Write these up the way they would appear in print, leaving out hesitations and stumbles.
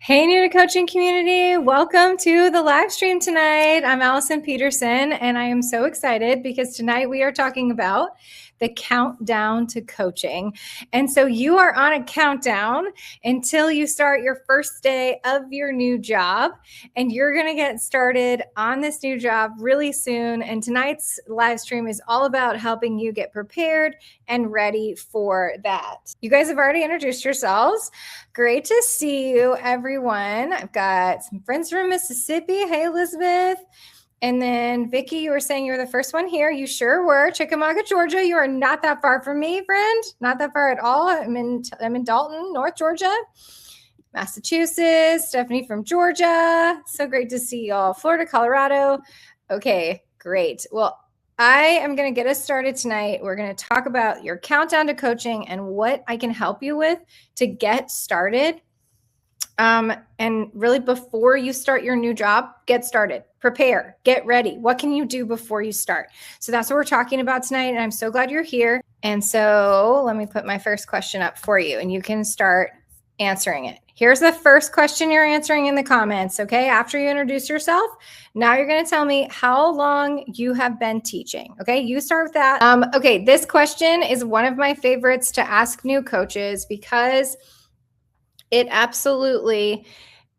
Hey, new to coaching community. Welcome to the live stream tonight. I'm Allison Peterson, and I am so excited because tonight we are talking about the countdown to coaching. And so you are on a countdown until you start your first day of your new job, and you're going to get started on this new job really soon. And tonight's live stream is all about helping you get prepared and ready for that. You guys have already introduced yourselves. Great to see you, everyone. I've got some friends from Mississippi. Hey, Elizabeth. And then Vicki, you were saying you were the first one here. You sure were. Chickamauga, Georgia. You are not that far from me, friend. Not that far at all. I'm in Dalton, North Georgia. Massachusetts. Stephanie from Georgia. So great to see y'all. Florida, Colorado. Okay, great. Well, I am going to get us started tonight. We're going to talk about your countdown to coaching and what I can help you with to get started. And really, before you start your new job, get started, prepare, get ready. What can you do before you start? So that's what we're talking about tonight. And I'm so glad you're here. And so let me put my first question up for you and you can start answering it. Here's the first question you're answering in the comments. Okay. After you introduce yourself, now you're going to tell me how long you have been teaching. Okay. You start with that. Okay. This question is one of my favorites to ask new coaches because it absolutely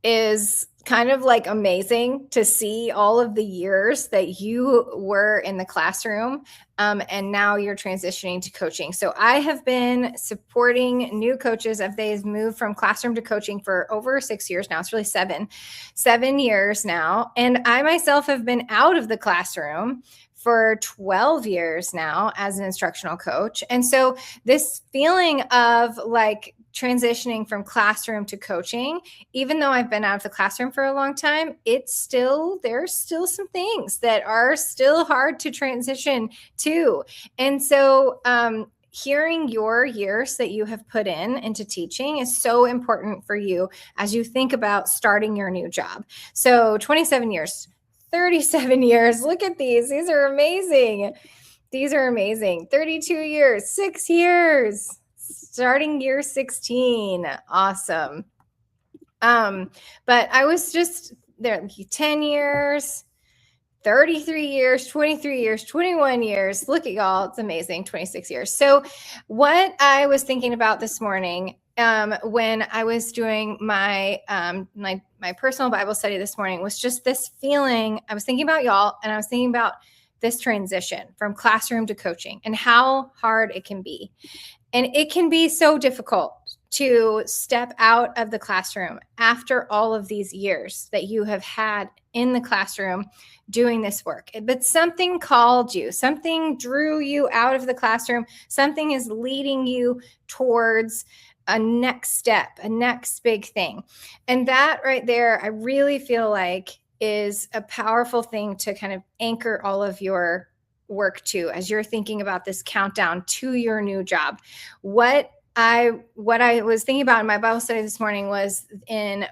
is kind of like amazing to see all of the years that you were in the classroom and now you're transitioning to coaching. So I have been supporting new coaches as they've moved from classroom to coaching for over 6 years now. It's really 7 years now. And I myself have been out of the classroom for 12 years now as an instructional coach. And so this feeling of like transitioning from classroom to coaching, even though I've been out of the classroom for a long time, there's still some things that are still hard to transition to. And so, hearing your years that you have put into teaching is so important for you as you think about starting your new job. So 27 years, 37 years, look at these. These are amazing. 32 years, 6 years. Starting year 16. Awesome. But I was just there 10 years, 33 years, 23 years, 21 years. Look at y'all. It's amazing. 26 years. So what I was thinking about this morning when I was doing my my personal Bible study this morning was just this feeling. I was thinking about y'all and I was thinking about this transition from classroom to coaching and how hard it can be. And it can be so difficult to step out of the classroom after all of these years that you have had in the classroom doing this work. But something called you, something drew you out of the classroom, something is leading you towards a next step, a next big thing. And that right there, I really feel like is a powerful thing to kind of anchor all of your work to as you're thinking about this countdown to your new job. What I was thinking about in my Bible study this morning was in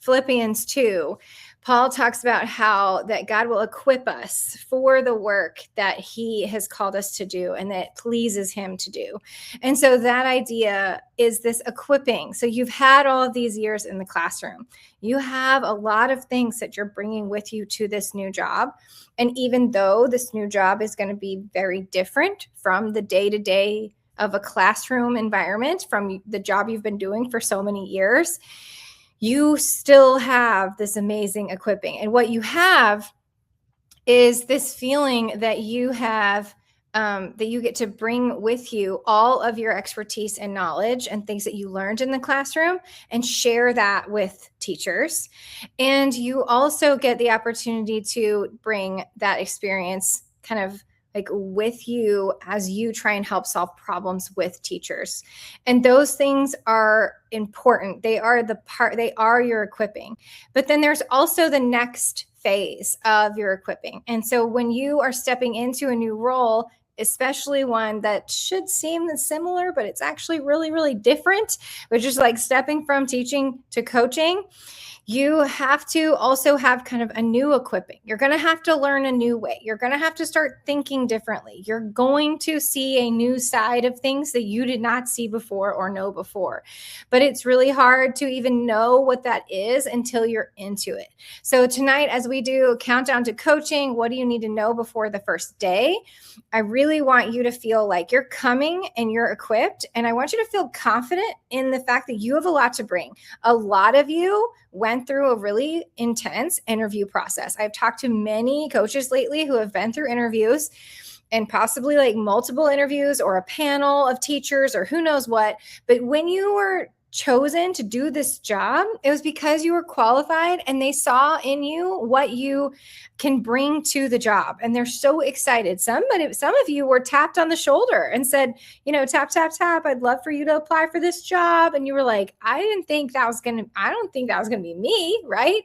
Philippians 2. Paul talks about how that God will equip us for the work that he has called us to do and that pleases him to do. And so that idea is this equipping. So you've had all of these years in the classroom. You have a lot of things that you're bringing with you to this new job. And even though this new job is going to be very different from the day-to-day of a classroom environment, from the job you've been doing for so many years, you still have this amazing equipping. And what you have is this feeling that you have, that you get to bring with you all of your expertise and knowledge and things that you learned in the classroom and share that with teachers. And you also get the opportunity to bring that experience kind of like with you as you try and help solve problems with teachers. And those things are important. They are your equipping. But then there's also the next phase of your equipping. And so when you are stepping into a new role, especially one that should seem similar, but it's actually really, really different, which is like stepping from teaching to coaching, You have to also have kind of a new equipping. You're going to have to learn a new way. You're going to have to start thinking differently. You're going to see a new side of things that you did not see before or know before. But it's really hard to even know what that is until you're into it. So tonight, as we do a countdown to coaching, what do you need to know before the first day? I really want you to feel like you're coming and you're equipped. And I want you to feel confident in the fact that you have a lot to bring. A lot of you went through a really intense interview process. I've talked to many coaches lately who have been through interviews and possibly like multiple interviews or a panel of teachers or who knows what. But when you were chosen to do this job, it was because you were qualified and they saw in you what you can bring to the job. And they're so excited. Some of you were tapped on the shoulder and said, tap, tap, tap, I'd love for you to apply for this job. And you were like, I don't think that was going to be me. Right.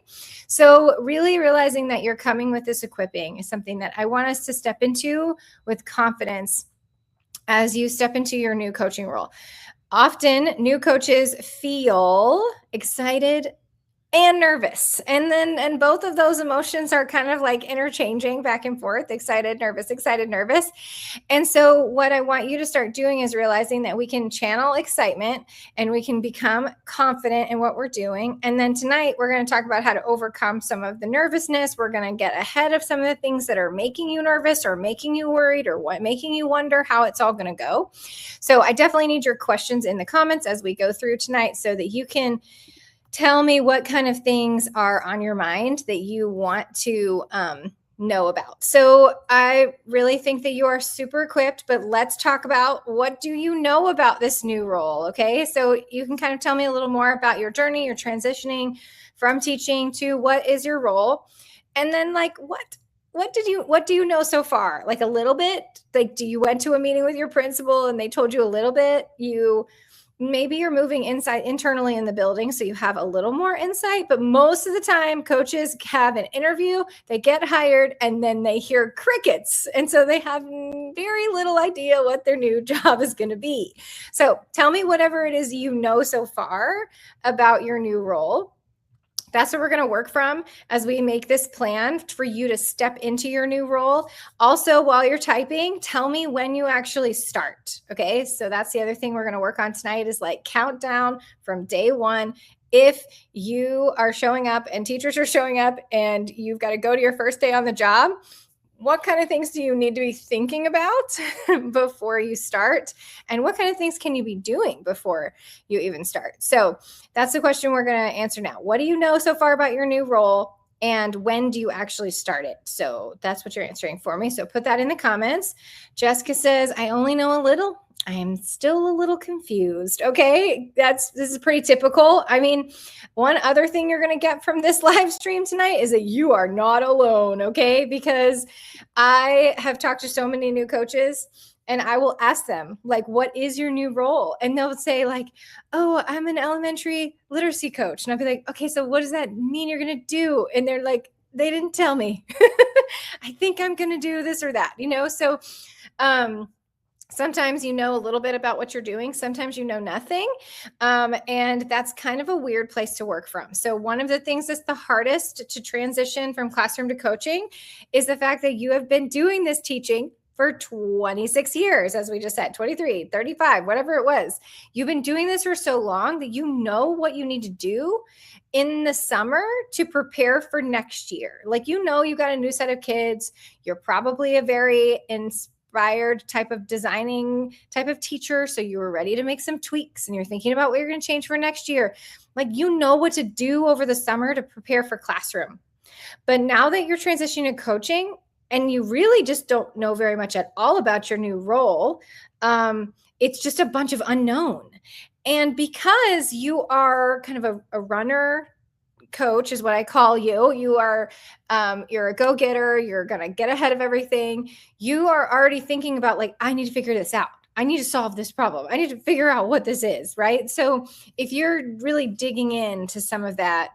So really realizing that you're coming with this equipping is something that I want us to step into with confidence as you step into your new coaching role. Often new coaches feel excited and nervous. And both of those emotions are kind of like interchanging back and forth, excited, nervous. And so what I want you to start doing is realizing that we can channel excitement and we can become confident in what we're doing. And then tonight we're going to talk about how to overcome some of the nervousness. We're going to get ahead of some of the things that are making you nervous or making you worried or making you wonder how it's all going to go. So I definitely need your questions in the comments as we go through tonight so that you can tell me what kind of things are on your mind that you want to know about. So I really think that you are super equipped, but let's talk about what do you know about this new role, okay? So you can kind of tell me a little more about your journey, your transitioning from teaching to what is your role, and then like what do you know so far? Like a little bit? Like do you went to a meeting with your principal and they told you a little bit? Maybe you're moving internally in the building, so you have a little more insight, but most of the time coaches have an interview, they get hired, and then they hear crickets. And so they have very little idea what their new job is going to be. So tell me whatever it is you know so far about your new role. That's what we're going to work from as we make this plan for you to step into your new role. Also, while you're typing, tell me when you actually start. Okay. So that's the other thing we're going to work on tonight is like countdown from day one. If you are showing up and teachers are showing up and you've got to go to your first day on the job, what kind of things do you need to be thinking about before you start? And what kind of things can you be doing before you even start? So that's the question we're going to answer now. What do you know so far about your new role? And when do you actually start it? So that's what you're answering for me. So put that in the comments. Jessica says, I only know a little. I am still a little confused. Okay, this is pretty typical. I mean, one other thing you're going to get from this live stream tonight is that you are not alone, okay? Because I have talked to so many new coaches and I will ask them, like, what is your new role? And they'll say like, oh, I'm an elementary literacy coach. And I'll be like, okay, so what does that mean you're going to do? And they're like, they didn't tell me. I think I'm going to do this or that, So, sometimes you know a little bit about what you're doing. Sometimes you know nothing. And that's kind of a weird place to work from. So one of the things that's the hardest to transition from classroom to coaching is the fact that you have been doing this teaching for 26 years, as we just said, 23, 35, whatever it was. You've been doing this for so long that you know what you need to do in the summer to prepare for next year. Like, you got a new set of kids. You're probably a very inspired type of designing type of teacher. So you were ready to make some tweaks and you're thinking about what you're going to change for next year. Like, what to do over the summer to prepare for classroom. But now that you're transitioning to coaching and you really just don't know very much at all about your new role, it's just a bunch of unknown. And because you are kind of a runner coach is what I call you. You are, you're a go-getter. You're going to get ahead of everything. You are already thinking about like, I need to figure this out. I need to solve this problem. I need to figure out what this is, right? So if you're really digging into some of that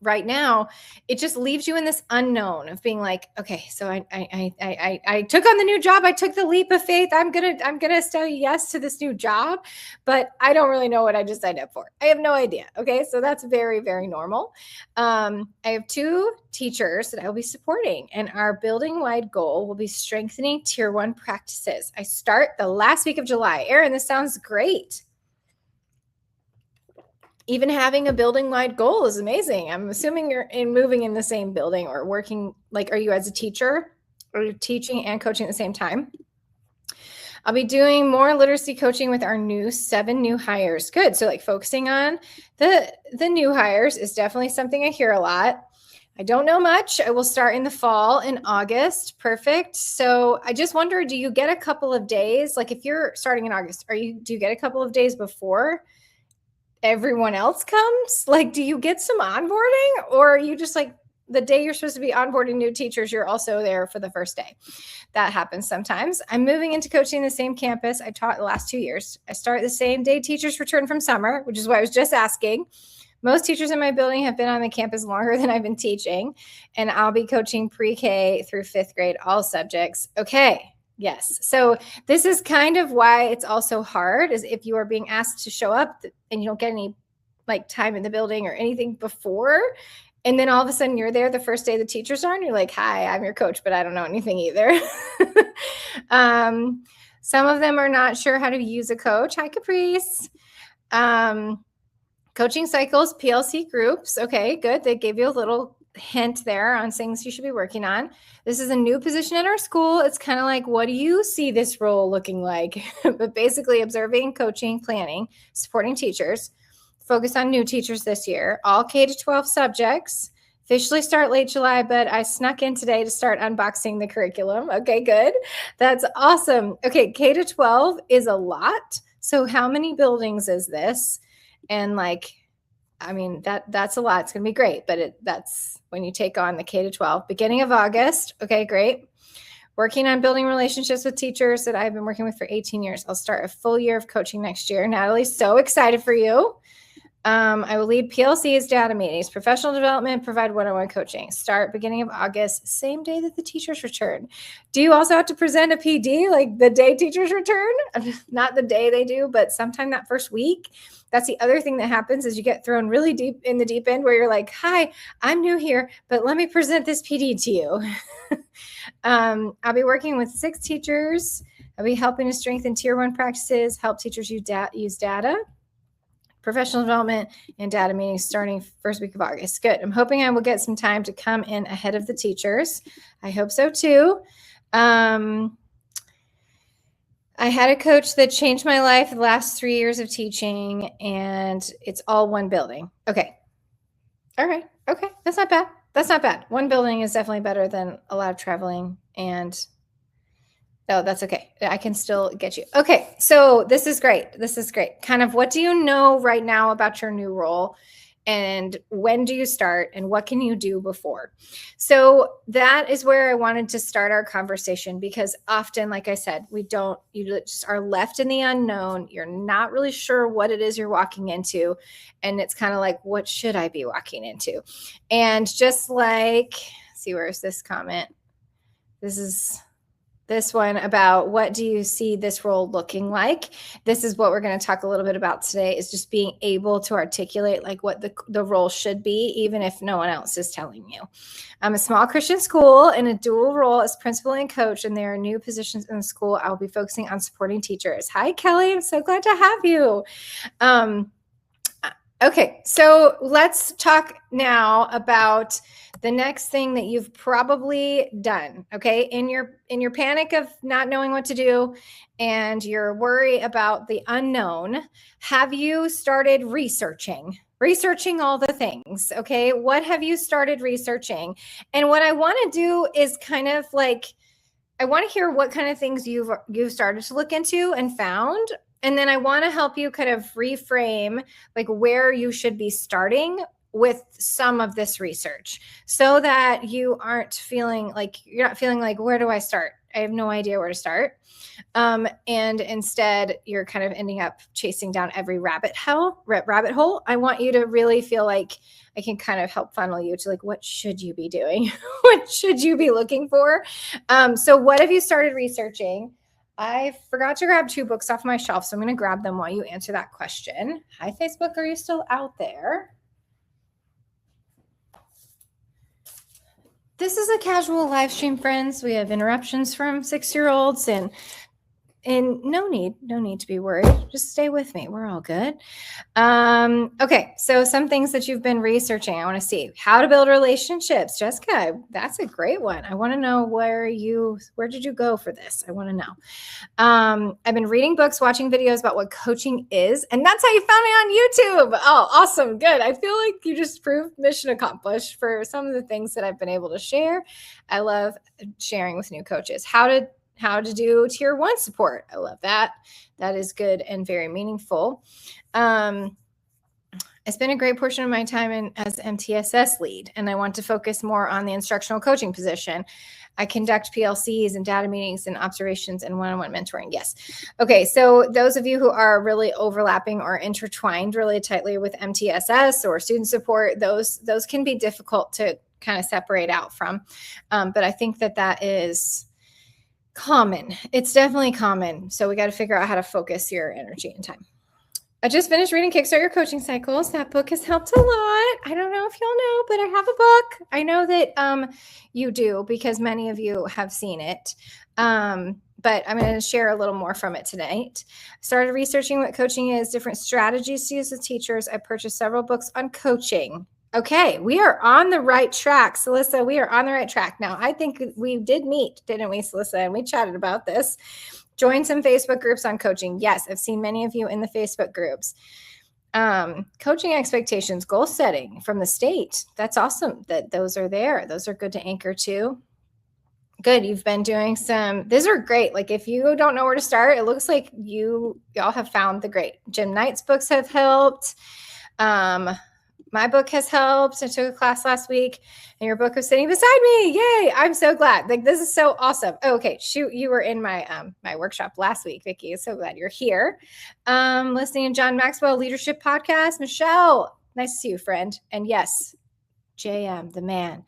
right now, it just leaves you in this unknown of being like, okay, so I took on the new job. I took the leap of faith. I'm gonna say yes to this new job, but I don't really know what I just signed up for. I have no idea. Okay, so that's very, very normal. I have 2 teachers that I will be supporting, and our building-wide goal will be strengthening Tier 1 practices. I start the last week of July. Erin, this sounds great. Even having a building-wide goal is amazing. I'm assuming you're moving in the same building or working, like, are you as a teacher? Are you teaching and coaching at the same time? I'll be doing more literacy coaching with our 7 new hires. Good. So like focusing on the new hires is definitely something I hear a lot. I don't know much. I will start in the fall in August. Perfect. So I just wonder, do you get a couple of days? Like if you're starting in August, do you get a couple of days before everyone else comes? Like, do you get some onboarding, or are you just like the day you're supposed to be onboarding new teachers, you're also there for the first day? That happens sometimes. I'm moving into coaching the same campus I taught the last 2 years. I start the same day teachers return from summer, which is why I was just asking. Most teachers in my building have been on the campus longer than I've been teaching, and I'll be coaching pre-K through 5th grade, all subjects. Okay. Yes. So this is kind of why it's also hard, is if you are being asked to show up and you don't get any like time in the building or anything before, and then all of a sudden you're there the first day the teachers are, and you're like, hi, I'm your coach, but I don't know anything either. Some of them are not sure how to use a coach. Hi, Caprice. Coaching cycles, PLC groups. Okay, good. They gave you a little hint there on things you should be working on. This is a new position at our school. It's kind of like, what do you see this role looking like? But basically observing, coaching, planning, supporting teachers. Focus on new teachers this year. All K-12 subjects. Officially start late July, but I snuck in today to start unboxing the curriculum. Okay, good. That's awesome. Okay, K-12 is a lot. So how many buildings is this? And like, I mean, that's a lot. It's going to be great, but that's when you take on the K-12. Beginning of August. Okay, great. Working on building relationships with teachers that I've been working with for 18 years. I'll start a full year of coaching next year. Natalie's so excited for you. I will lead PLC's data meetings, professional development, provide one-on-one coaching. Start beginning of August, same day that the teachers return. Do you also have to present a PD like the day teachers return? Not the day they do, but sometime that first week. That's the other thing that happens, is you get thrown really deep in the deep end where you're like, hi, I'm new here, but let me present this PD to you. I'll be working with 6 teachers. I'll be helping to strengthen Tier 1 practices, help teachers use data, professional development, and data meetings starting first week of August. Good. I'm hoping I will get some time to come in ahead of the teachers. I hope so too. I had a coach that changed my life the last 3 years of teaching, and it's all one building. Okay. All right. Okay. That's not bad. That's not bad. One building is definitely better than a lot of traveling, and oh, that's okay. I can still get you. Okay. So this is great. This is great. Kind of, what do you know right now about your new role, and when do you start, and what can you do before? So that is where I wanted to start our conversation, because often, like I said, you just are left in the unknown. You're not really sure what it is you're walking into. And it's kind of like, what should I be walking into? And just like, see, where's this comment? This is this one about, what do you see this role looking like? This is what we're going to talk a little bit about today, is just being able to articulate like what the role should be, even if no one else is telling you. I'm a small Christian school in a dual role as principal and coach, and there are new positions in the school. I'll be focusing on supporting teachers. Hi, Kelly. I'm so glad to have you. Okay, so let's talk now about the next thing that you've probably done. Okay, in your panic of not knowing what to do and your worry about the unknown, have you started researching all the things? Okay, what have you started researching? And what I want to do is kind of like, I want to hear what kind of things you've started to look into and found. And then I want to help you kind of reframe like where you should be starting with some of this research, so that you're not feeling like, where do I start? I have no idea where to start. And instead you're kind of ending up chasing down every rabbit hole. I want you to really feel like I can kind of help funnel you to like, what should you be doing? What should you be looking for? So what have you started researching? I forgot to grab 2 books off my shelf, so I'm going to grab them while you answer that question. Hi, Facebook. Are you still out there? This is a casual live stream, friends. We have interruptions from 6-year-olds and no need to be worried. Just stay with me. We're all good. Okay. So some things that you've been researching, I want to see how to build relationships. Jessica, that's a great one. I want to know where did you go for this? I want to know. I've been reading books, watching videos about what coaching is, and that's how you found me on YouTube. Oh, awesome. Good. I feel like you just proved mission accomplished for some of the things that I've been able to share. I love sharing with new coaches how to do tier 1 support. I love that. That is good and very meaningful. I spent a great portion of my time as MTSS lead, and I want to focus more on the instructional coaching position. I conduct PLCs and data meetings and observations and one-on-one mentoring. Yes. Okay. So those of you who are really overlapping or intertwined really tightly with MTSS or student support, those can be difficult to kind of separate out from. But I think that is common. It's definitely common. So we got to figure out how to focus your energy and time. I just finished reading Kickstart Your Coaching Cycles. That book has helped a lot. I don't know if you'll know, but I have a book. I know that you do because many of you have seen it. But I'm going to share a little more from it tonight. Started researching what coaching is, different strategies to use with teachers. I purchased several books on coaching. Okay, we are on the right track, Celissa. We are on the right track. Now, I think we did meet, didn't we, Celissa? And we chatted about this. Join some Facebook groups on coaching. Yes, I've seen many of you in the Facebook groups. Coaching expectations, goal setting from the state. That's awesome that those are there. Those are good to anchor to. Good. You've been doing these are great. Like if you don't know where to start, it looks like y'all have found the great. Jim Knight's books have helped. My book has helped. I took a class last week and your book was sitting beside me. Yay. I'm so glad. Like, this is so awesome. Oh, okay. Shoot. You were in my workshop last week, Vicki. So glad you're here. Listening to John Maxwell Leadership Podcast. Michelle, nice to see you, friend. And yes, JM, the man.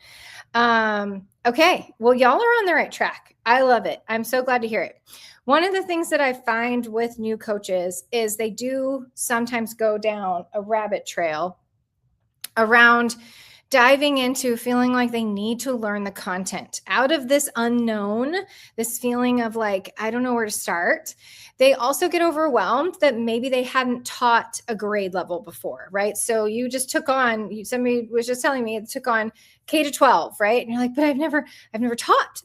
Okay. Well, y'all are on the right track. I love it. I'm so glad to hear it. One of the things that I find with new coaches is they do sometimes go down a rabbit trail around diving into feeling like they need to learn the content out of this unknown, this feeling of like, I don't know where to start. They also get overwhelmed that maybe they hadn't taught a grade level before, right? So you just took on, somebody was just telling me it took on K-12, right? And you're like, but I've never taught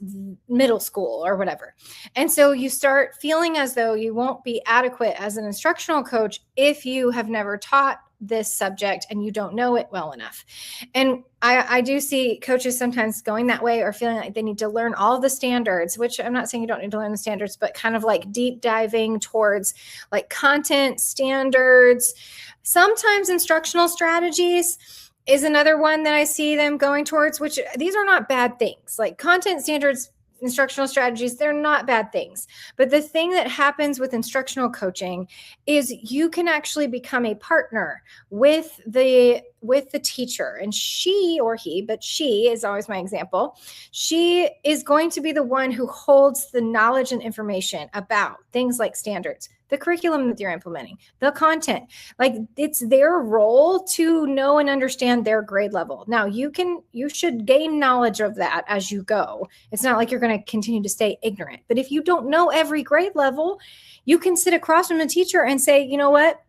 middle school or whatever. And so you start feeling as though you won't be adequate as an instructional coach if you have never taught this subject and you don't know it well enough. And I do see coaches sometimes going that way or feeling like they need to learn all the standards, which I'm not saying you don't need to learn the standards, but kind of like deep diving towards like content standards. Sometimes instructional strategies is another one that I see them going towards, which these are not bad things. Like content standards, instructional strategies, they're not bad things. But the thing that happens with instructional coaching is you can actually become a partner with the teacher. And she or he, but she is always my example. She is going to be the one who holds the knowledge and information about things like standards, the curriculum that you're implementing, the content. Like it's their role to know and understand their grade level. Now you should gain knowledge of that as you go. It's not like you're going to continue to stay ignorant, but if you don't know every grade level, you can sit across from a teacher and say, you know what?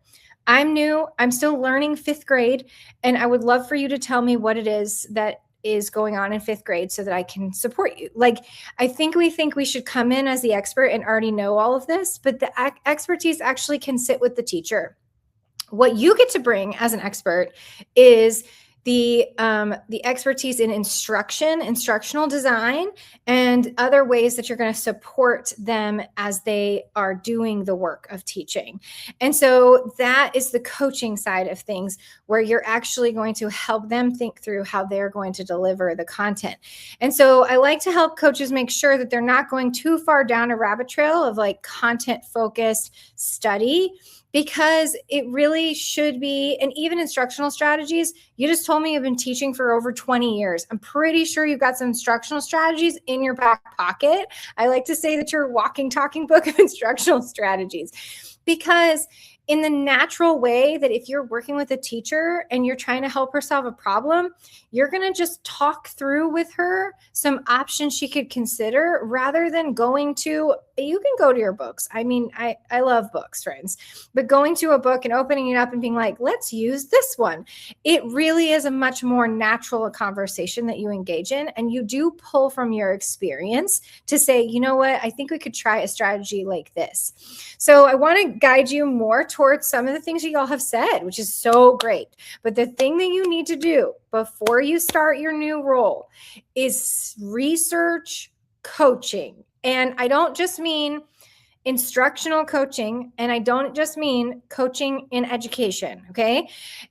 I'm new. I'm still learning 5th grade. And I would love for you to tell me what it is that is going on in 5th grade so that I can support you. Like, I think we should come in as the expert and already know all of this, but the expertise actually can sit with the teacher. What you get to bring as an expert is the expertise in instructional design, and other ways that you're going to support them as they are doing the work of teaching. And so that is the coaching side of things, where you're actually going to help them think through how they're going to deliver the content. And so I like to help coaches make sure that they're not going too far down a rabbit trail of like content focused study, because it really should be. And even instructional strategies, you just told me you've been teaching for over 20 years. I'm pretty sure you've got some instructional strategies in your back pocket. I like to say that you're a walking, talking book of instructional strategies, because in the natural way that if you're working with a teacher and you're trying to help her solve a problem, you're going to just talk through with her some options she could consider, rather than going to, you can go to your books. I mean, I love books, friends, but going to a book and opening it up and being like, let's use this one. It really is a much more natural conversation that you engage in. And you do pull from your experience to say, you know what, I think we could try a strategy like this. So I want to guide you more towards some of the things that y'all have said, which is so great. But the thing that you need to do before you start your new role is research coaching. And I don't just mean instructional coaching, and I don't just mean coaching in education, okay?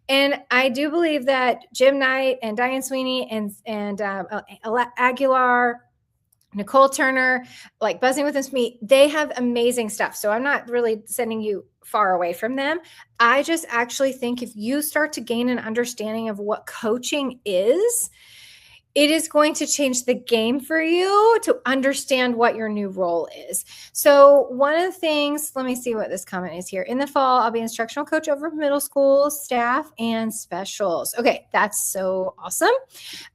And I do believe that Jim Knight and Diane Sweeney and Aguilar, Nicole Turner, like Buzzing with Me, they have amazing stuff. So I'm not really sending you far away from them. I just actually think if you start to gain an understanding of what coaching is, it is going to change the game for you to understand what your new role is. So one of the things, let me see what this comment is here. In the fall, I'll be instructional coach over middle school staff and specials. Okay, that's so awesome.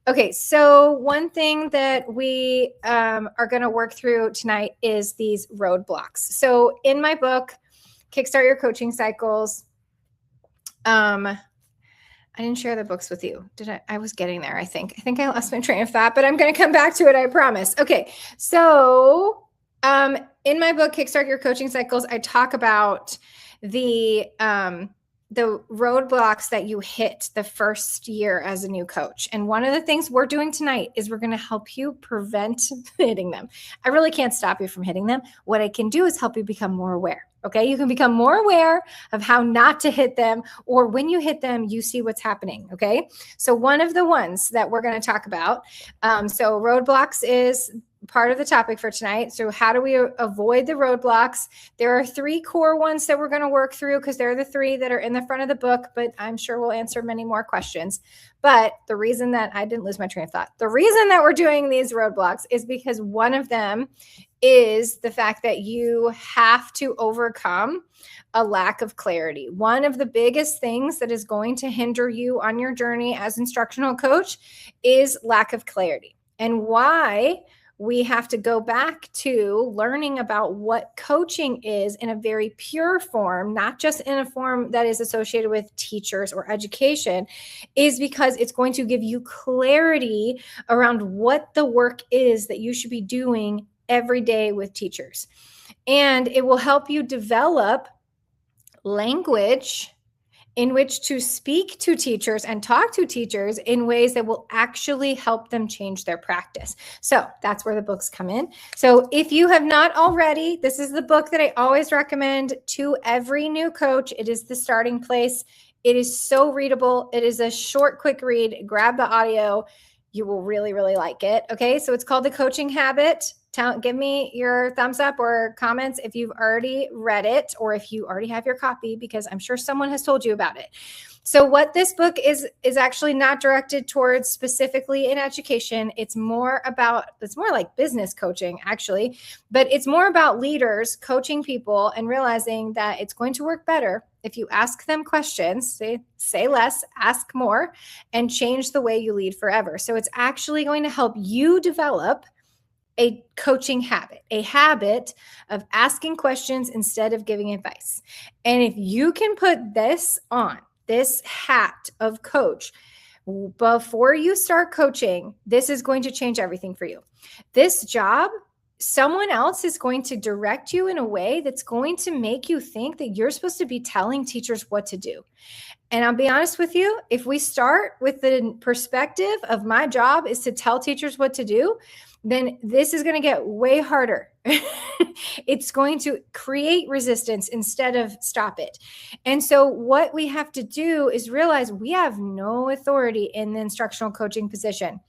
Okay, so one thing that we are going to work through tonight is these roadblocks. So in my book, Kickstart Your Coaching Cycles, I didn't share the books with you. Did I? I was getting there, I think. I think I lost my train of thought, but I'm going to come back to it, I promise. Okay, so in my book, Kickstart Your Coaching Cycles, I talk about the roadblocks that you hit the first year as a new coach. And one of the things we're doing tonight is we're going to help you prevent hitting them. I really can't stop you from hitting them. What I can do is help you become more aware. Okay, you can become more aware of how not to hit them, or when you hit them, you see what's happening. Okay, so one of the ones that we're going to talk about, so roadblocks is part of the topic for tonight. So how do we avoid the roadblocks? There are 3 core ones that we're going to work through, because they're the 3 that are in the front of the book, but I'm sure we'll answer many more questions. But the reason that I didn't lose my train of thought, the reason that we're doing these roadblocks is because one of them is the fact that you have to overcome a lack of clarity. One of the biggest things that is going to hinder you on your journey as instructional coach is lack of clarity. And why we have to go back to learning about what coaching is in a very pure form, not just in a form that is associated with teachers or education, is because it's going to give you clarity around what the work is that you should be doing every day with teachers. And it will help you develop language in which to speak to teachers and talk to teachers in ways that will actually help them change their practice. So that's where the books come in. So if you have not already, this is the book that I always recommend to every new coach. It is the starting place. It is so readable. It is a short, quick read. Grab the audio. You will really, really like it. Okay, so it's called The Coaching Habit. Give me your thumbs up or comments if you've already read it, or if you already have your copy, because I'm sure someone has told you about it. So what this book is actually not directed towards specifically in education. It's more like business coaching, actually, but it's more about leaders coaching people and realizing that it's going to work better if you ask them questions, say less, ask more, and change the way you lead forever. So it's actually going to help you develop a coaching habit, a habit of asking questions instead of giving advice. And if you can put this on, this hat of coach, before you start coaching, this is going to change everything for you. This job someone else is going to direct you in a way that's going to make you think that you're supposed to be telling teachers what to do. And I'll be honest with you, if we start with the perspective of my job is to tell teachers what to do, then this is going to get way harder. It's going to create resistance instead of stop it. And so what we have to do is realize we have no authority in the instructional coaching position.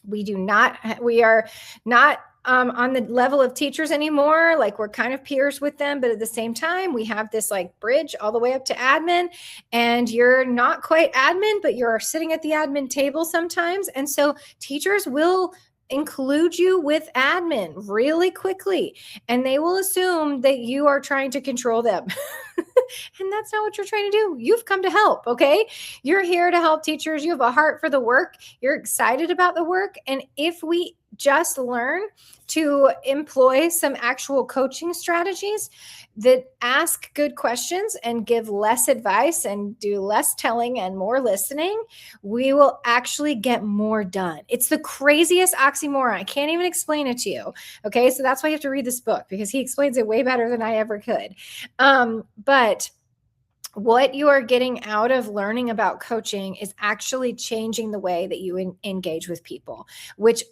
We are not on the level of teachers anymore. Like, we're kind of peers with them, but at the same time, we have this like bridge all the way up to admin, and you're not quite admin, but you're sitting at the admin table sometimes. And so teachers will include you with admin really quickly, and they will assume that you are trying to control them. And that's not what you're trying to do. You've come to help, okay? You're here to help teachers. You have a heart for the work. You're excited about the work. And if we just learn to employ some actual coaching strategies that ask good questions and give less advice and do less telling and more listening, we will actually get more done. It's the craziest oxymoron. I can't even explain it to you. Okay. So that's why you have to read this book, because he explains it way better than I ever could. But what you are getting out of learning about coaching is actually changing the way that you engage with people, which,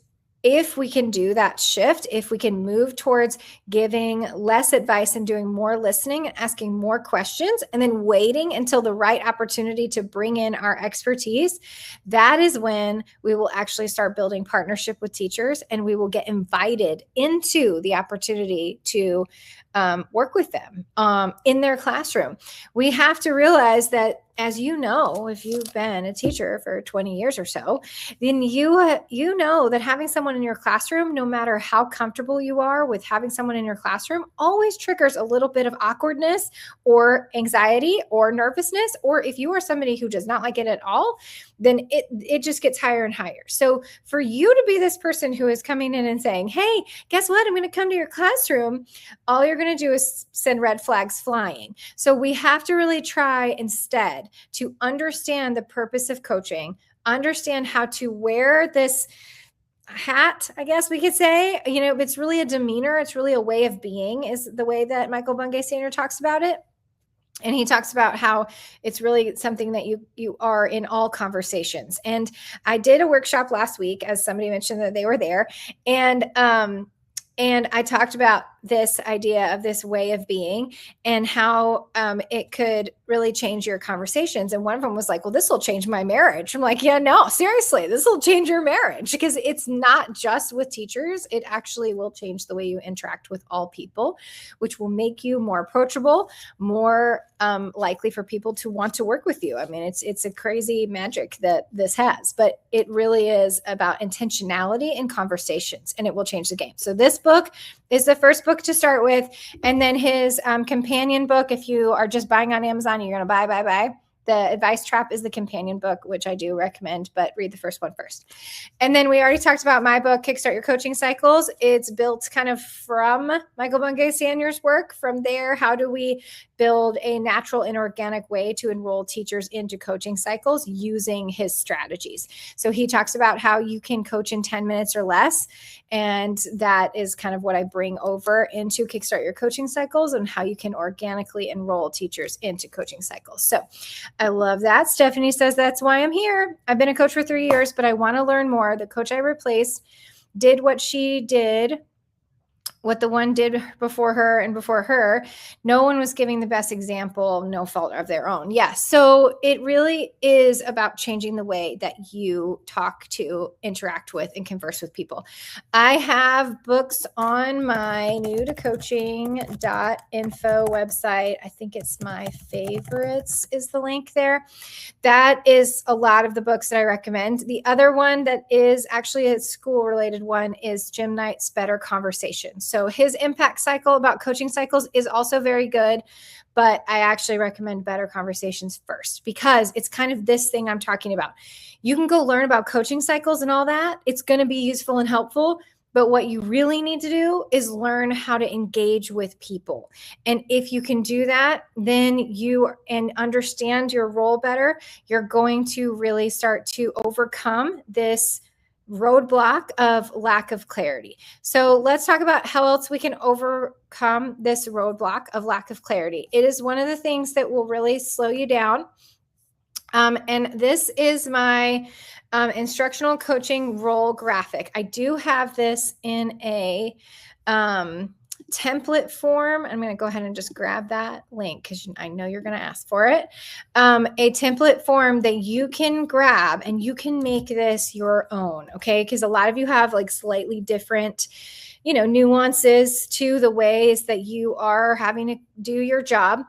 if we can do that shift, if we can move towards giving less advice and doing more listening and asking more questions, and then waiting until the right opportunity to bring in our expertise, that is when we will actually start building partnership with teachers, and we will get invited into the opportunity to work with them in their classroom. We have to realize that, as you know, if you've been a teacher for 20 years or so, then you know that having someone in your classroom, no matter how comfortable you are with having someone in your classroom, always triggers a little bit of awkwardness or anxiety or nervousness. Or if you are somebody who does not like it at all, then it just gets higher and higher. So for you to be this person who is coming in and saying, hey, guess what? I'm going to come to your classroom. All you're going to do is send red flags flying. So we have to really try instead to understand the purpose of coaching, understand how to wear this hat, I guess we could say. It's really a demeanor. It's really a way of being, is the way that Michael Bungay Sr. talks about it. And he talks about how it's really something that you are in all conversations. And I did a workshop last week, as somebody mentioned that they were there. And I talked about this idea of this way of being and how it could really change your conversations. And one of them was like, well, this will change my marriage. I'm like, yeah, no, seriously, this will change your marriage, because it's not just with teachers. It actually will change the way you interact with all people, which will make you more approachable, more likely for people to want to work with you. I mean, it's a crazy magic that this has, but it really is about intentionality in conversations, and it will change the game. So this book is the first book to start with. And then his companion book, if you are just buying on Amazon, you're going to buy. The Advice Trap is the companion book, which I do recommend, but read the first one first. And then we already talked about my book, Kickstart Your Coaching Cycles. It's built kind of from Michael Bungay Sr.'s work. From there, how do we build a natural and organic way to enroll teachers into coaching cycles using his strategies? So he talks about how you can coach in 10 minutes or less. And that is kind of what I bring over into Kickstart Your Coaching Cycles, and how you can organically enroll teachers into coaching cycles. So I love that. Stephanie says, that's why I'm here. I've been a coach for 3 years, but I want to learn more. The coach I replaced did what she did, what the one did before her and before her. No one was giving the best example, no fault of their own. Yes. So it really is about changing the way that you talk to, interact with, and converse with people. I have books on my newtocoaching.info website. I think it's My Favorites is the link there. That is a lot of the books that I recommend. The other one that is actually a school-related one is Jim Knight's Better Conversations. So his impact cycle about coaching cycles is also very good, but I actually recommend Better Conversations first, because it's kind of this thing I'm talking about. You can go learn about coaching cycles and all that. It's going to be useful and helpful, but what you really need to do is learn how to engage with people. And if you can do that, then and understand your role better, you're going to really start to overcome this roadblock of lack of clarity. So let's talk about how else we can overcome this roadblock of lack of clarity. It is one of the things that will really slow you down. And this is my instructional coaching role graphic. I do have this in a template form. I'm going to go ahead and just grab that link because I know you're going to ask for it. A template form that you can grab and you can make this your own. Okay. Because a lot of you have like slightly different, nuances to the ways that you are having to do your job.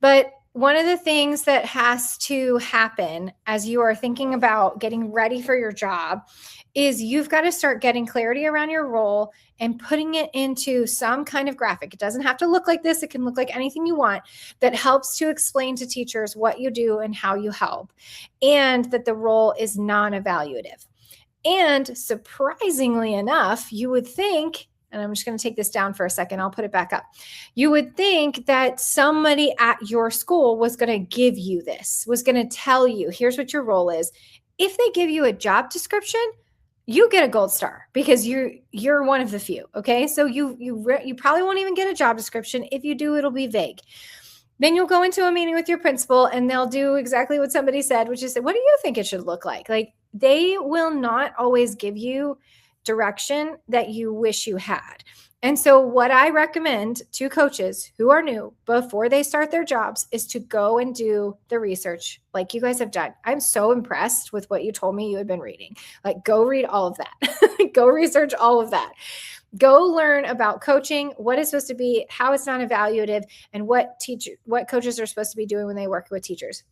But one of the things that has to happen as you are thinking about getting ready for your job is you've got to start getting clarity around your role and putting it into some kind of graphic. It doesn't have to look like this. It can look like anything you want that helps to explain to teachers what you do and how you help, and that the role is non-evaluative. And surprisingly enough, you would think, and I'm just going to take this down for a second, I'll put it back up. You would think that somebody at your school was going to give you this, was going to tell you, here's what your role is. If they give you a job description, you get a gold star because you're one of the few. Okay. So you probably won't even get a job description. If you do, it'll be vague. Then you'll go into a meeting with your principal and they'll do exactly what somebody said, which is, what do you think it should look like? Like, they will not always give you direction that you wish you had. And so what I recommend to coaches who are new before they start their jobs is to go and do the research like you guys have done. I'm so impressed with what you told me you had been reading. Like, go read all of that. Go research all of that. Go learn about coaching, what it's supposed to be, how it's non-evaluative, and what coaches are supposed to be doing when they work with teachers.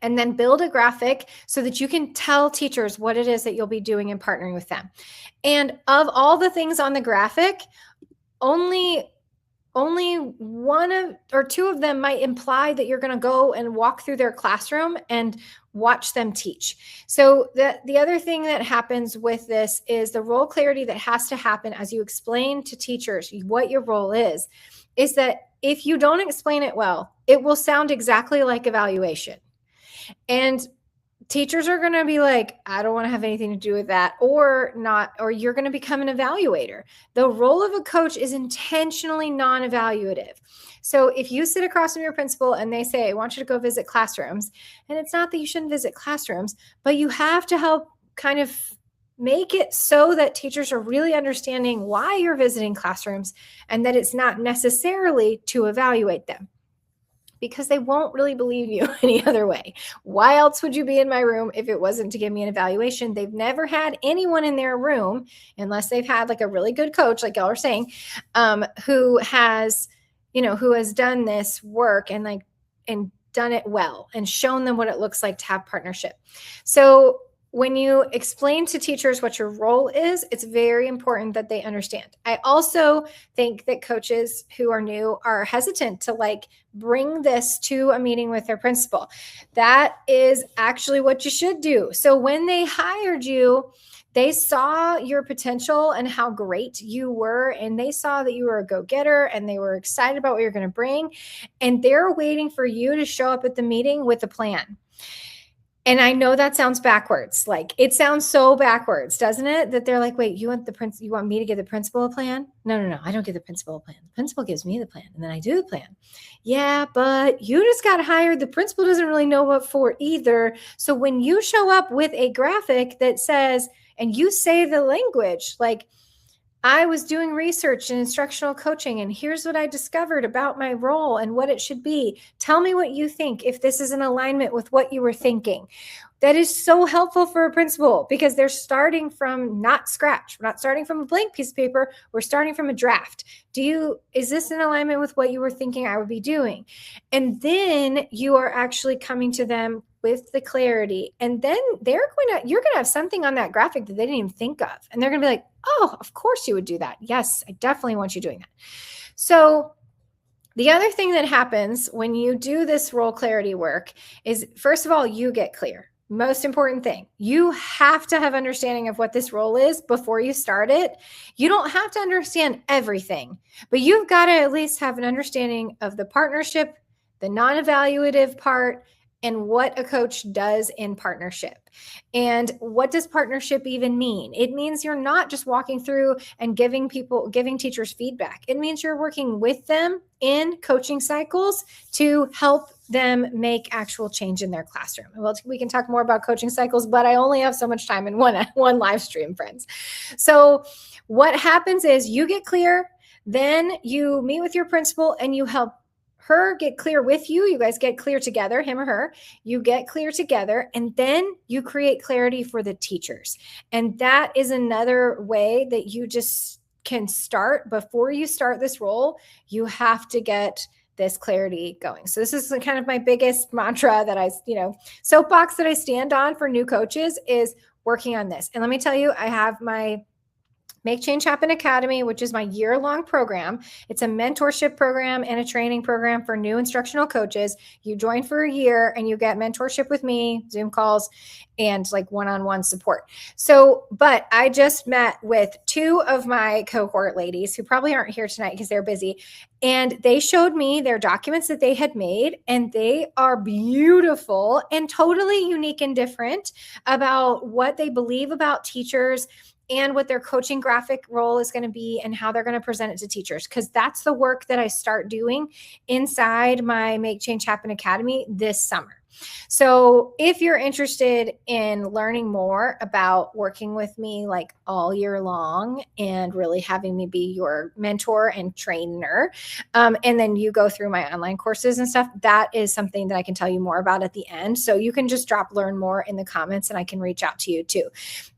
And then build a graphic so that you can tell teachers what it is that you'll be doing and partnering with them. And of all the things on the graphic, only one or two of them might imply that you're going to go and walk through their classroom and watch them teach. So the other thing that happens with this is the role clarity that has to happen as you explain to teachers what your role is that if you don't explain it well, it will sound exactly like evaluation. And teachers are going to be like, I don't want to have anything to do with that, or not, or you're going to become an evaluator. The role of a coach is intentionally non-evaluative. So if you sit across from your principal and they say, I want you to go visit classrooms, and it's not that you shouldn't visit classrooms, but you have to help kind of make it so that teachers are really understanding why you're visiting classrooms and that it's not necessarily to evaluate them, because they won't really believe you any other way. Why else would you be in my room if it wasn't to give me an evaluation? They've never had anyone in their room, unless they've had like a really good coach, like y'all are saying, who has done this work and done it well and shown them what it looks like to have partnership. So when you explain to teachers what your role is, it's very important that they understand. I also think that coaches who are new are hesitant to bring this to a meeting with their principal. That is actually what you should do. So when they hired you, they saw your potential and how great you were, and they saw that you were a go-getter and they were excited about what you're going to bring, and they're waiting for you to show up at the meeting with a plan. And I know that sounds backwards. It sounds so backwards, doesn't it? That they're like, wait, you want me to give the principal a plan? No. I don't give the principal a plan. The principal gives me the plan and then I do the plan. Yeah, but you just got hired. The principal doesn't really know what for either. So when you show up with a graphic that says, and you say the language, I was doing research in instructional coaching, and here's what I discovered about my role and what it should be. Tell me what you think, if this is in alignment with what you were thinking. That is so helpful for a principal, because they're starting from not scratch. We're not starting from a blank piece of paper. We're starting from a draft. Is this in alignment with what you were thinking I would be doing? And then you are actually coming to them with the clarity. And then you're going to have something on that graphic that they didn't even think of. And they're going to be like, oh, of course you would do that. Yes, I definitely want you doing that. So the other thing that happens when you do this role clarity work is, first of all, you get clear. Most important thing, you have to have understanding of what this role is before you start it. You don't have to understand everything, but you've got to at least have an understanding of the partnership, the non-evaluative part, and what a coach does in partnership. And what does partnership even mean? It means you're not just walking through and giving teachers feedback. It means you're working with them in coaching cycles to help them make actual change in their classroom. Well, we can talk more about coaching cycles, but I only have so much time in one live stream, friends. So what happens is you get clear, then you meet with your principal and you help her get clear with you. You guys get clear together, him or her. You get clear together, and then you create clarity for the teachers. And that is another way that you just can start. Before you start this role, you have to get this clarity going. So this is kind of my biggest mantra that soapbox that I stand on for new coaches is working on this. And let me tell you, I have my Make Change Happen Academy, which is my year-long program. It's a mentorship program and a training program for new instructional coaches. You join for a year and you get mentorship with me, Zoom calls, and like one-on-one support. So, but I just met with two of my cohort ladies who probably aren't here tonight because they're busy. And they showed me their documents that they had made, and they are beautiful and totally unique and different about what they believe about teachers and what their coaching graphic role is going to be and how they're going to present it to teachers. Because that's the work that I start doing inside my Make Change Happen Academy this summer. So if you're interested in learning more about working with me like all year long and really having me be your mentor and trainer, and then you go through my online courses and stuff, that is something that I can tell you more about at the end. So you can just drop learn more in the comments and I can reach out to you too.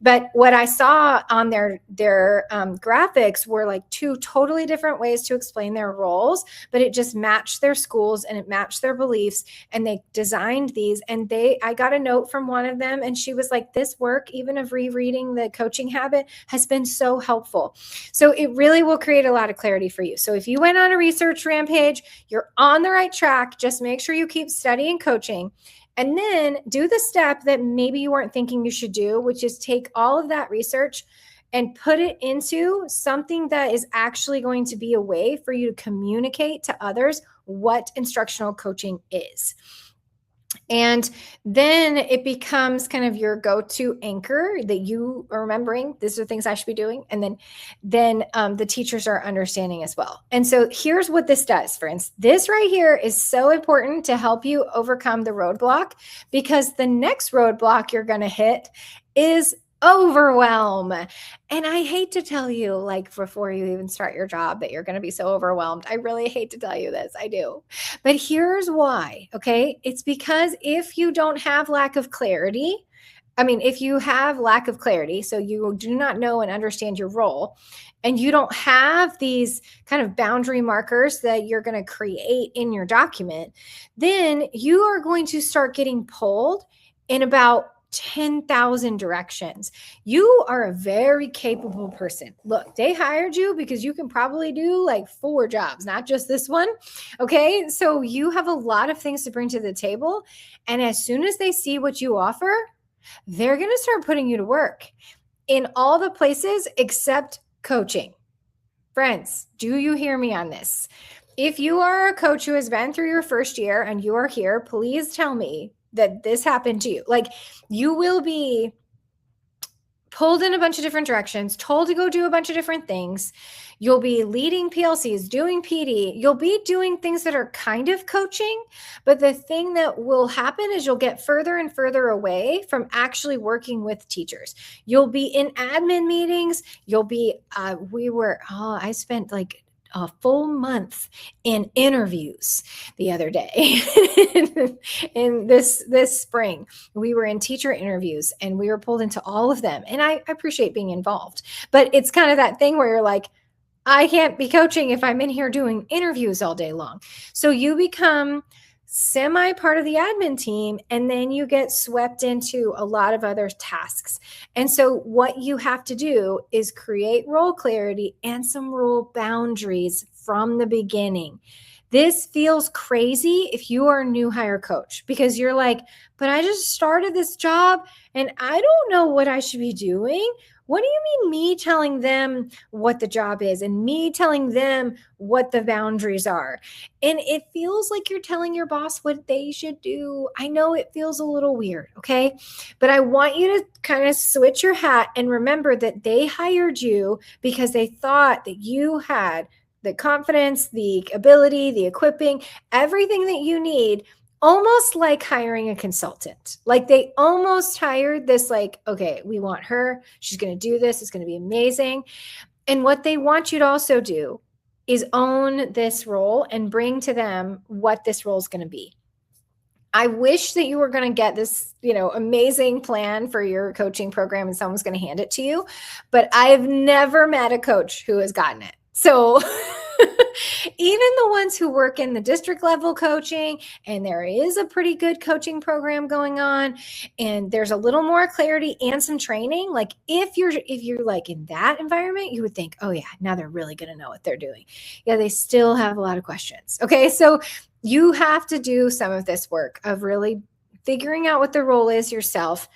But what I saw on their graphics were like two totally different ways to explain their roles, but it just matched their schools and it matched their beliefs, and they designed these. And I got a note from one of them, and she was like, this work, even of rereading the coaching habit, has been so helpful. So it really will create a lot of clarity for you. So if you went on a research rampage, you're on the right track. Just make sure you keep studying coaching. And then do the step that maybe you weren't thinking you should do, which is take all of that research and put it into something that is actually going to be a way for you to communicate to others what instructional coaching is. And then it becomes kind of your go-to anchor that you are remembering. These are things I should be doing. And then the teachers are understanding as well. And so here's what this does, friends. This right here is so important to help you overcome the roadblock, because the next roadblock you're going to hit is overwhelm. And I hate to tell you, like, before you even start your job, that you're going to be so overwhelmed. I really hate to tell you this. I do. But here's why. Okay. It's because if you don't have lack of clarity, if you have lack of clarity, so you do not know and understand your role, and you don't have these kind of boundary markers that you're going to create in your document, then you are going to start getting pulled in about 10,000 directions. You are a very capable person. Look, they hired you because you can probably do like 4 jobs, not just this one. Okay. So you have a lot of things to bring to the table. And as soon as they see what you offer, they're going to start putting you to work in all the places except coaching. Friends, do you hear me on this? If you are a coach who has been through your first year and you are here, please tell me that this happened to you. Like, you will be pulled in a bunch of different directions, told to go do a bunch of different things. You'll be leading PLCs, doing PD. You'll be doing things that are kind of coaching, but the thing that will happen is you'll get further and further away from actually working with teachers. You'll be in admin meetings. You'll be, I spent like a full month in interviews the other day. In this spring, we were in teacher interviews and we were pulled into all of them. And I appreciate being involved, but it's kind of that thing where you're like, I can't be coaching if I'm in here doing interviews all day long. So you become semi part of the admin team, and then you get swept into a lot of other tasks. And so what you have to do is create role clarity and some role boundaries from the beginning. This feels crazy if you are a new hire coach, because you're like, but I just started this job and I don't know what I should be doing. What do you mean me telling them what the job is and me telling them what the boundaries are? And it feels like you're telling your boss what they should do. I know it feels a little weird, okay? But I want you to kind of switch your hat and remember that they hired you because they thought that you had the confidence, the ability, the equipping, everything that you need, almost like hiring a consultant. Like they almost hired this, like, okay, we want her. She's going to do this. It's going to be amazing. And what they want you to also do is own this role and bring to them what this role is going to be. I wish that you were going to get this, amazing plan for your coaching program and someone's going to hand it to you, but I've never met a coach who has gotten it. So even the ones who work in the district level coaching, and there is a pretty good coaching program going on, and there's a little more clarity and some training. Like if you're like in that environment, you would think, oh yeah, now they're really going to know what they're doing. Yeah, they still have a lot of questions. Okay. So you have to do some of this work of really figuring out what the role is yourself,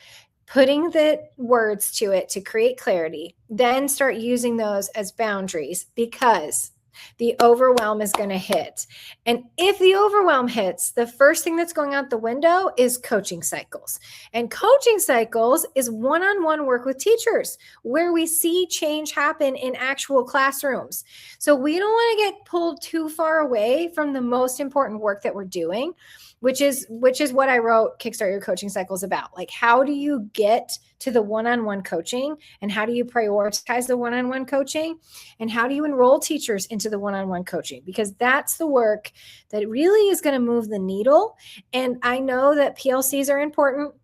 putting the words to it to create clarity, then start using those as boundaries, because the overwhelm is going to hit. And if the overwhelm hits, the first thing that's going out the window is coaching cycles. And coaching cycles is one-on-one work with teachers where we see change happen in actual classrooms. So we don't want to get pulled too far away from the most important work that we're doing, which is what I wrote Kickstart Your Coaching Cycles about. Like, how do you get to the one-on-one coaching, and how do you prioritize the one-on-one coaching, and how do you enroll teachers into the one-on-one coaching? Because that's the work that really is going to move the needle. And I know that PLCs are important.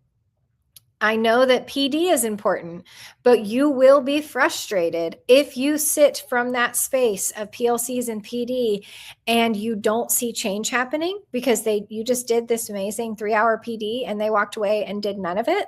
I know that PD is important, but you will be frustrated if you sit from that space of PLCs and PD and you don't see change happening because you just did this amazing 3-hour PD and they walked away and did none of it.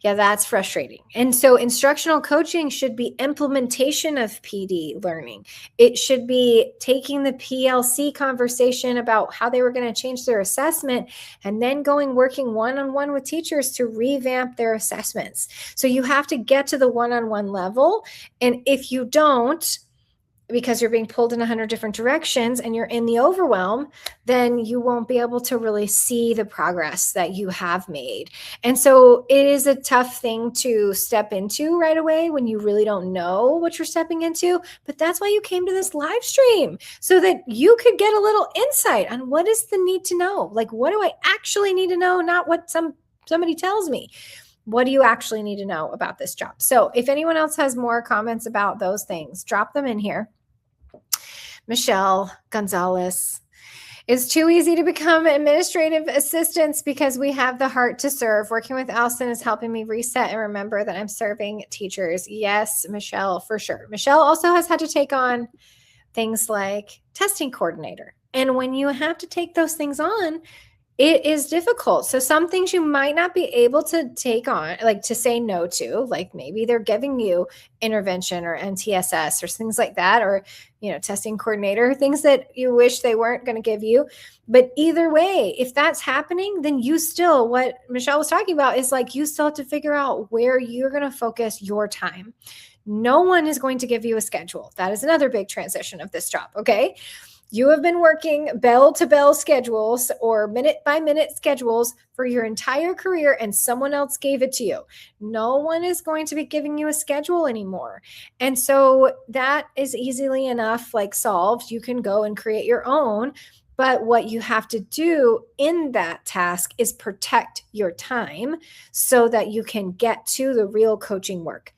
Yeah, that's frustrating. And so instructional coaching should be implementation of PD learning. It should be taking the PLC conversation about how they were going to change their assessment and then working one-on-one with teachers to revamp their assessments. So you have to get to the one-on-one level. And if you don't, because you're being pulled in 100 different directions and you're in the overwhelm, then you won't be able to really see the progress that you have made. And so it is a tough thing to step into right away when you really don't know what you're stepping into. But that's why you came to this live stream, so that you could get a little insight on what is the need to know. Like, what do I actually need to know? Not what somebody tells me. What do you actually need to know about this job? So if anyone else has more comments about those things, drop them in here. Michelle Gonzalez, it's too easy to become administrative assistants because we have the heart to serve. Working with Allison is helping me reset and remember that I'm serving teachers. Yes, Michelle, for sure. Michelle also has had to take on things like testing coordinator. And when you have to take those things on, it is difficult. So some things you might not be able to take on, like to say no to, like maybe they're giving you intervention or MTSS or things like that, or, testing coordinator, things that you wish they weren't going to give you. But either way, if that's happening, then what Michelle was talking about is like, you still have to figure out where you're going to focus your time. No one is going to give you a schedule. That is another big transition of this job. Okay. You have been working bell-to-bell schedules or minute-by-minute schedules for your entire career, and someone else gave it to you. No one is going to be giving you a schedule anymore. And so that is easily enough solved. You can go and create your own. But what you have to do in that task is protect your time so that you can get to the real coaching work.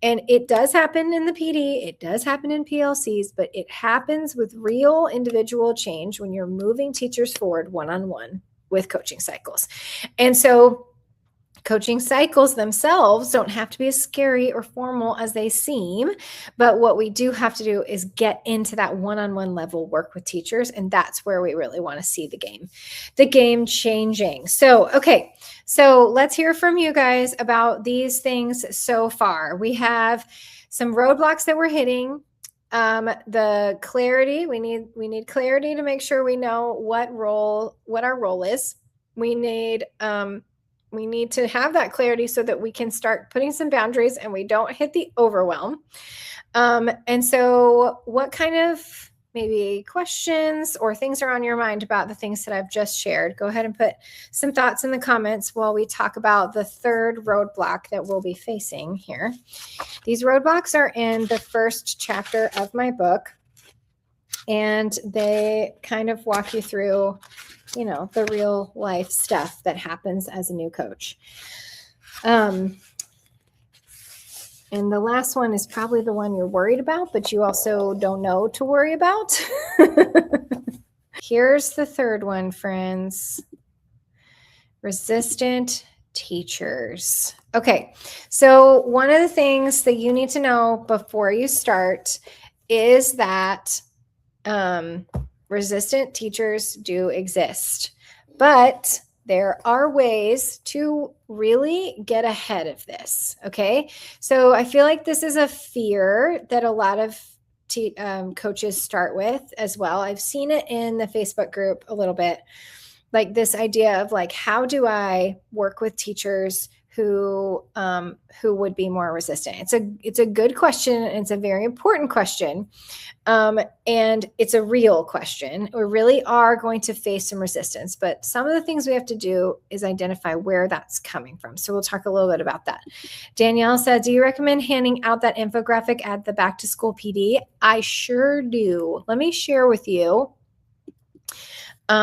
And it does happen in the PD, it does happen in PLCs, but it happens with real individual change when you're moving teachers forward one-on-one with coaching cycles. And so coaching cycles themselves don't have to be as scary or formal as they seem, but what we do have to do is get into that one-on-one level work with teachers, and that's where we really want to see the game changing. So, okay, so let's hear from you guys about these things so far. We have some roadblocks that we're hitting. The clarity, we need clarity to make sure we know what our role is. We need to have that clarity so that we can start putting some boundaries and we don't hit the overwhelm. And so what kind of maybe questions or things are on your mind about the things that I've just shared? Go ahead and put some thoughts in the comments while we talk about the third roadblock that we'll be facing here. These roadblocks are in the first chapter of my book, and they kind of walk you through, the real life stuff that happens as a new coach. And the last one is probably the one you're worried about, but you also don't know to worry about. Here's the third one, friends. Resistant teachers. Okay, so one of the things that you need to know before you start is that resistant teachers do exist, but there are ways to really get ahead of this. Okay. So I feel like this is a fear that a lot of coaches start with as well. I've seen it in the Facebook group a little bit, like this idea of like, how do I work with teachers who would be more resistant? It's a good question. And it's a very important question. And it's a real question. We really are going to face some resistance, but some of the things we have to do is identify where that's coming from. So we'll talk a little bit about that. Danielle said, do you recommend handing out that infographic at the back to school PD? I sure do. Let me share with you. It's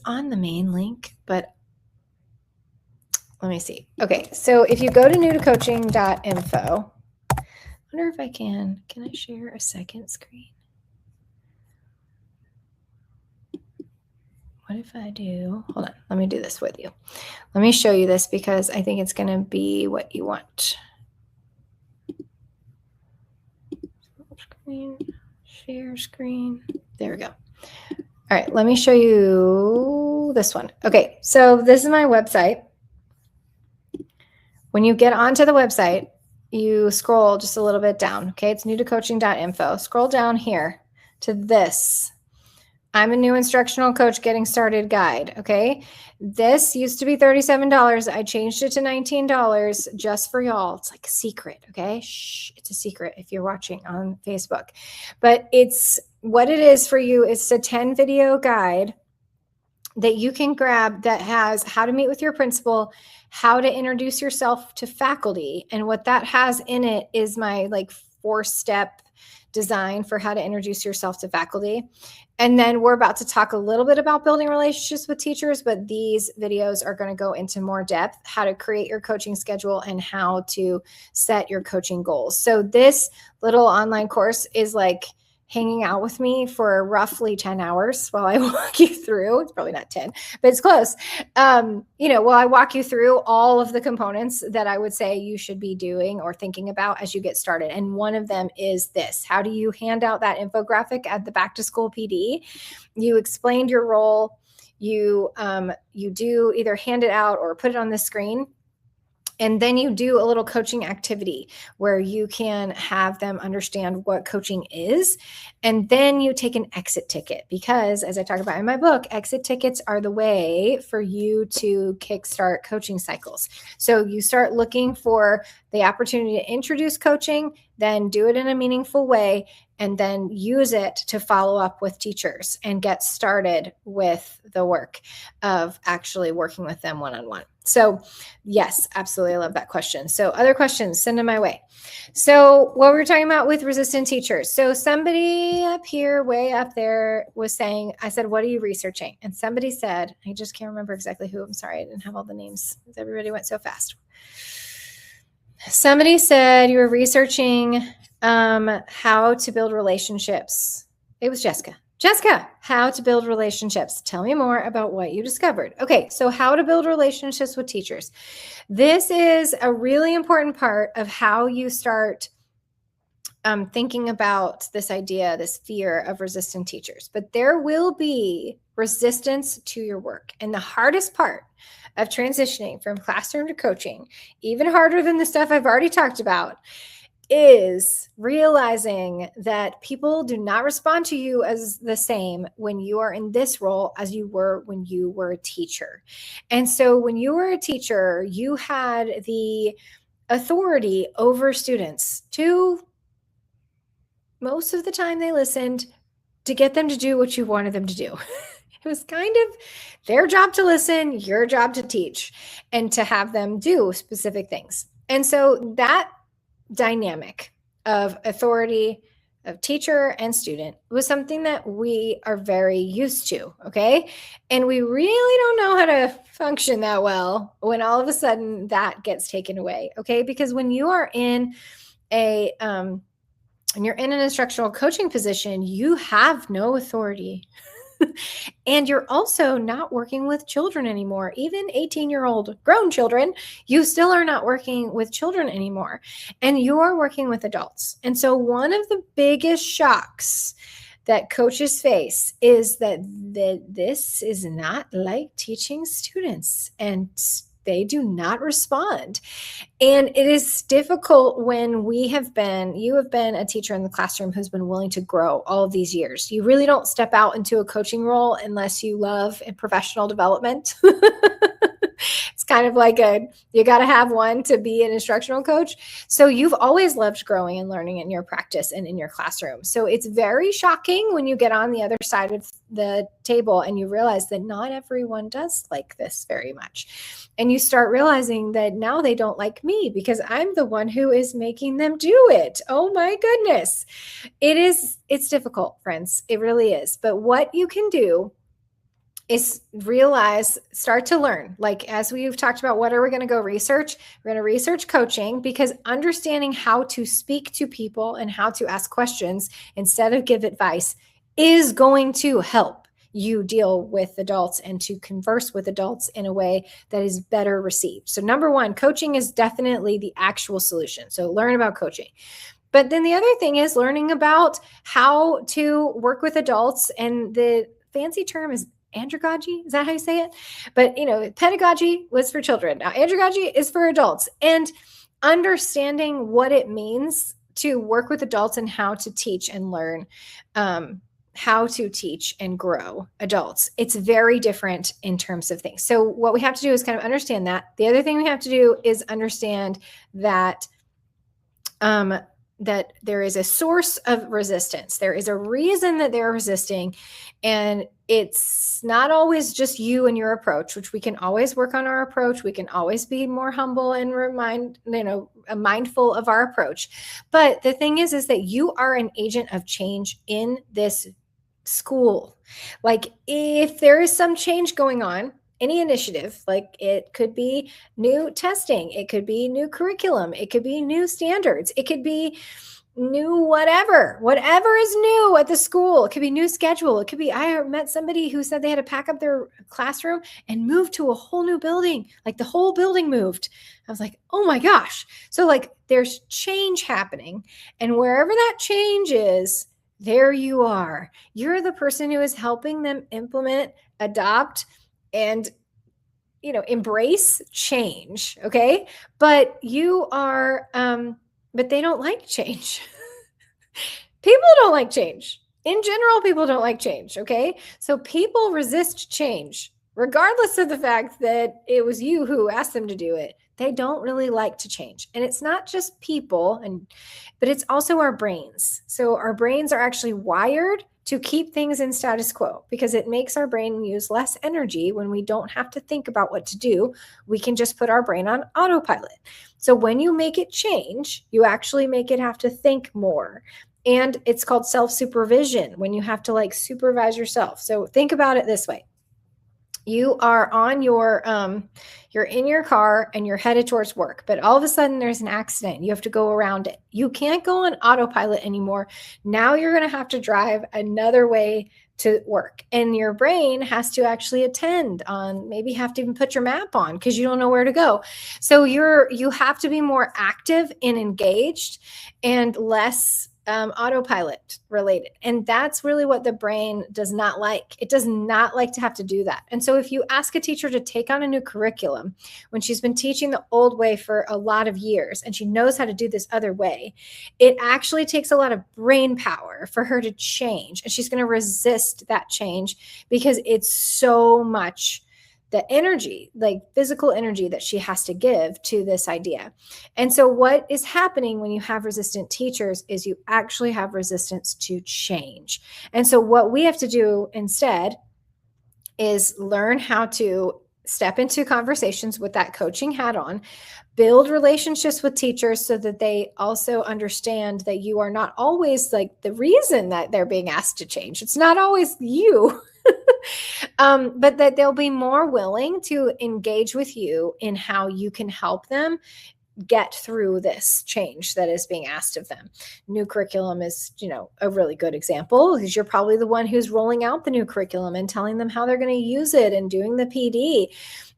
on the main link, but let me see. Okay. So if you go to newtocoaching.info, I wonder if I can I share a second screen? What if I do? Hold on. Let me do this with you. Let me show you this because I think it's going to be what you want. Screen, share screen. There we go. All right. Let me show you this one. Okay. So this is my website. When you get onto the website, you scroll just a little bit down. Okay. It's newtocoaching.info. Scroll down here to this. I'm a new instructional coach getting started guide. Okay. This used to be $37. I changed it to $19 just for y'all. It's like a secret. Okay. Shh. It's a secret if you're watching on Facebook, but it's what it is for you. It's a 10 video guide that you can grab that has how to meet with your principal, how to introduce yourself to faculty. And what that has in it is my 4-step design for how to introduce yourself to faculty. And then we're about to talk a little bit about building relationships with teachers, but these videos are going to go into more depth, how to create your coaching schedule and how to set your coaching goals. So this little online course is like hanging out with me for roughly 10 hours while I walk you through. It's probably not 10, but it's close. While I walk you through all of the components that I would say you should be doing or thinking about as you get started. And one of them is this. How do you hand out that infographic at the back to school PD? You explained your role. You do either hand it out or put it on the screen. And then you do a little coaching activity where you can have them understand what coaching is. And then you take an exit ticket because, as I talk about in my book, exit tickets are the way for you to kickstart coaching cycles. So you start looking for the opportunity to introduce coaching, then do it in a meaningful way, and then use it to follow up with teachers and get started with the work of actually working with them one-on-one. So yes, absolutely. I love that question. So other questions, send them my way. So what we were talking about with resistant teachers. So somebody up here, way up there was saying, I said, what are you researching? And somebody said, I just can't remember exactly who. I'm sorry. I didn't have all the names because everybody went so fast. Somebody said you were researching how to build relationships. It was Jessica. Jessica, how to build relationships. Tell me more about what you discovered. Okay, so how to build relationships with teachers. This is a really important part of how you start thinking about this idea, this fear of resistant teachers. But there will be resistance to your work. And the hardest part of transitioning from classroom to coaching, even harder than the stuff I've already talked about, is realizing that people do not respond to you as the same when you are in this role as you were when you were a teacher. And so when you were a teacher, you had the authority over students to most of the time they listened to get them to do what you wanted them to do. It was kind of their job to listen, your job to teach, and to have them do specific things. And so that dynamic of authority of teacher and student was something that we are very used to, okay? And we really don't know how to function that well when all of a sudden that gets taken away, okay? Because when you are in an instructional coaching position, you have no authority. And you're also not working with children anymore. Even 18-year-old grown children, you still are not working with children anymore. And you are working with adults. And so one of the biggest shocks that coaches face is that this is not like teaching students, and they do not respond. And it is difficult when you have been a teacher in the classroom who's been willing to grow all of these years. You really don't step out into a coaching role unless you love professional development. It's kind of like you got to have one to be an instructional coach. So you've always loved growing and learning in your practice and in your classroom. So it's very shocking when you get on the other side of the table and you realize that not everyone does like this very much. And you start realizing that now they don't like me because I'm the one who is making them do it. Oh my goodness. It's difficult, friends. It really is. But what you can do is start to learn. Like, as we've talked about, what are we going to go research? We're going to research coaching, because understanding how to speak to people and how to ask questions instead of give advice is going to help you deal with adults and to converse with adults in a way that is better received. So number one, coaching is definitely the actual solution. So learn about coaching. But then the other thing is learning about how to work with adults. And the fancy term is andragogy. Is that how you say it? But, pedagogy was for children. Now, andragogy is for adults. And understanding what it means to work with adults and how to teach and learn, how to teach and grow adults. It's very different in terms of things. So what we have to do is kind of understand that. The other thing we have to do is understand that that there is a source of resistance. There is a reason that they're resisting, and it's not always just you and your approach, which we can always work on our approach. We can always be more humble and mindful of our approach. But the thing is that you are an agent of change in this school. Like, if there is some change going on, any initiative, like it could be new testing, it could be new curriculum, it could be new standards, it could be new whatever is new at the school. It could be new schedule. It could be, I met somebody who said they had to pack up their classroom and move to a whole new building. Like, the whole building moved. I was like, oh my gosh. So like, there's change happening, and wherever that change is, there you are. You're the person who is helping them implement, adopt, and embrace change. Okay. But you are, but they don't like change. People don't like change. In general, people don't like change. Okay. So people resist change, regardless of the fact that it was you who asked them to do it. They don't really like to change. And it's not just people, but it's also our brains. So our brains are actually wired to keep things in status quo, because it makes our brain use less energy when we don't have to think about what to do. We can just put our brain on autopilot. So when you make it change, you actually make it have to think more. And it's called self-supervision, when you have to supervise yourself. So think about it this way. You are on you're in your car and you're headed towards work, but all of a sudden there's an accident. You have to go around it. You can't go on autopilot anymore. Now you're going to have to drive another way to work, and your brain has to actually attend on, maybe have to even put your map on because you don't know where to go. So you have to be more active and engaged and less autopilot related. And that's really what the brain does not like. It does not like to have to do that. And so if you ask a teacher to take on a new curriculum when she's been teaching the old way for a lot of years and she knows how to do this other way, it actually takes a lot of brain power for her to change. And she's going to resist that change because it's so much the energy, like physical energy that she has to give to this idea. And so what is happening when you have resistant teachers is you actually have resistance to change. And so what we have to do instead is learn how to step into conversations with that coaching hat on, build relationships with teachers so that they also understand that you are not always like the reason that they're being asked to change. It's not always you. But that they'll be more willing to engage with you in how you can help them get through this change that is being asked of them. New curriculum is, a really good example because you're probably the one who's rolling out the new curriculum and telling them how they're going to use it and doing the PD.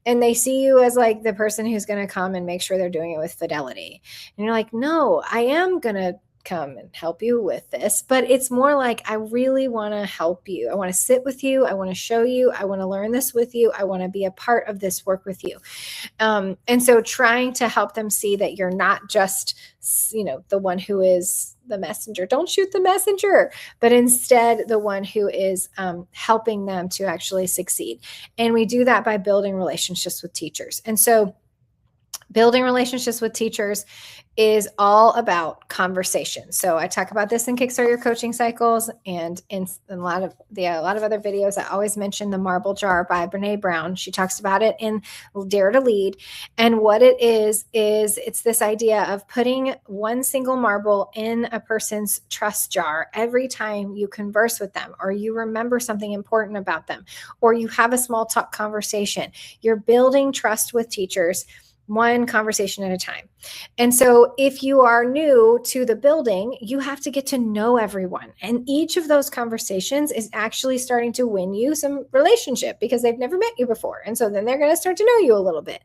And they see you as like the person who's going to come and make sure they're doing it with fidelity. And you're like, no, I am going to come and help you with this, but it's more like, I really want to help you. I want to sit with you. I want to show you. I want to learn this with you. I want to be a part of this work with you. And so trying to help them see that you're not just, the one who is the messenger. Don't shoot the messenger, but instead the one who is helping them to actually succeed. And we do that by building relationships with teachers. And so building relationships with teachers is all about conversation. So I talk about this in Kickstart Your Coaching Cycles and in a lot of other videos. I always mention the marble jar by Brene Brown. She talks about it in Dare to Lead. And what it is it's this idea of putting one single marble in a person's trust jar every time you converse with them, or you remember something important about them, or you have a small talk conversation. You're building trust with teachers one conversation at a time. And so if you are new to the building, you have to get to know everyone. And each of those conversations is actually starting to win you some relationship because they've never met you before. And so then they're going to start to know you a little bit.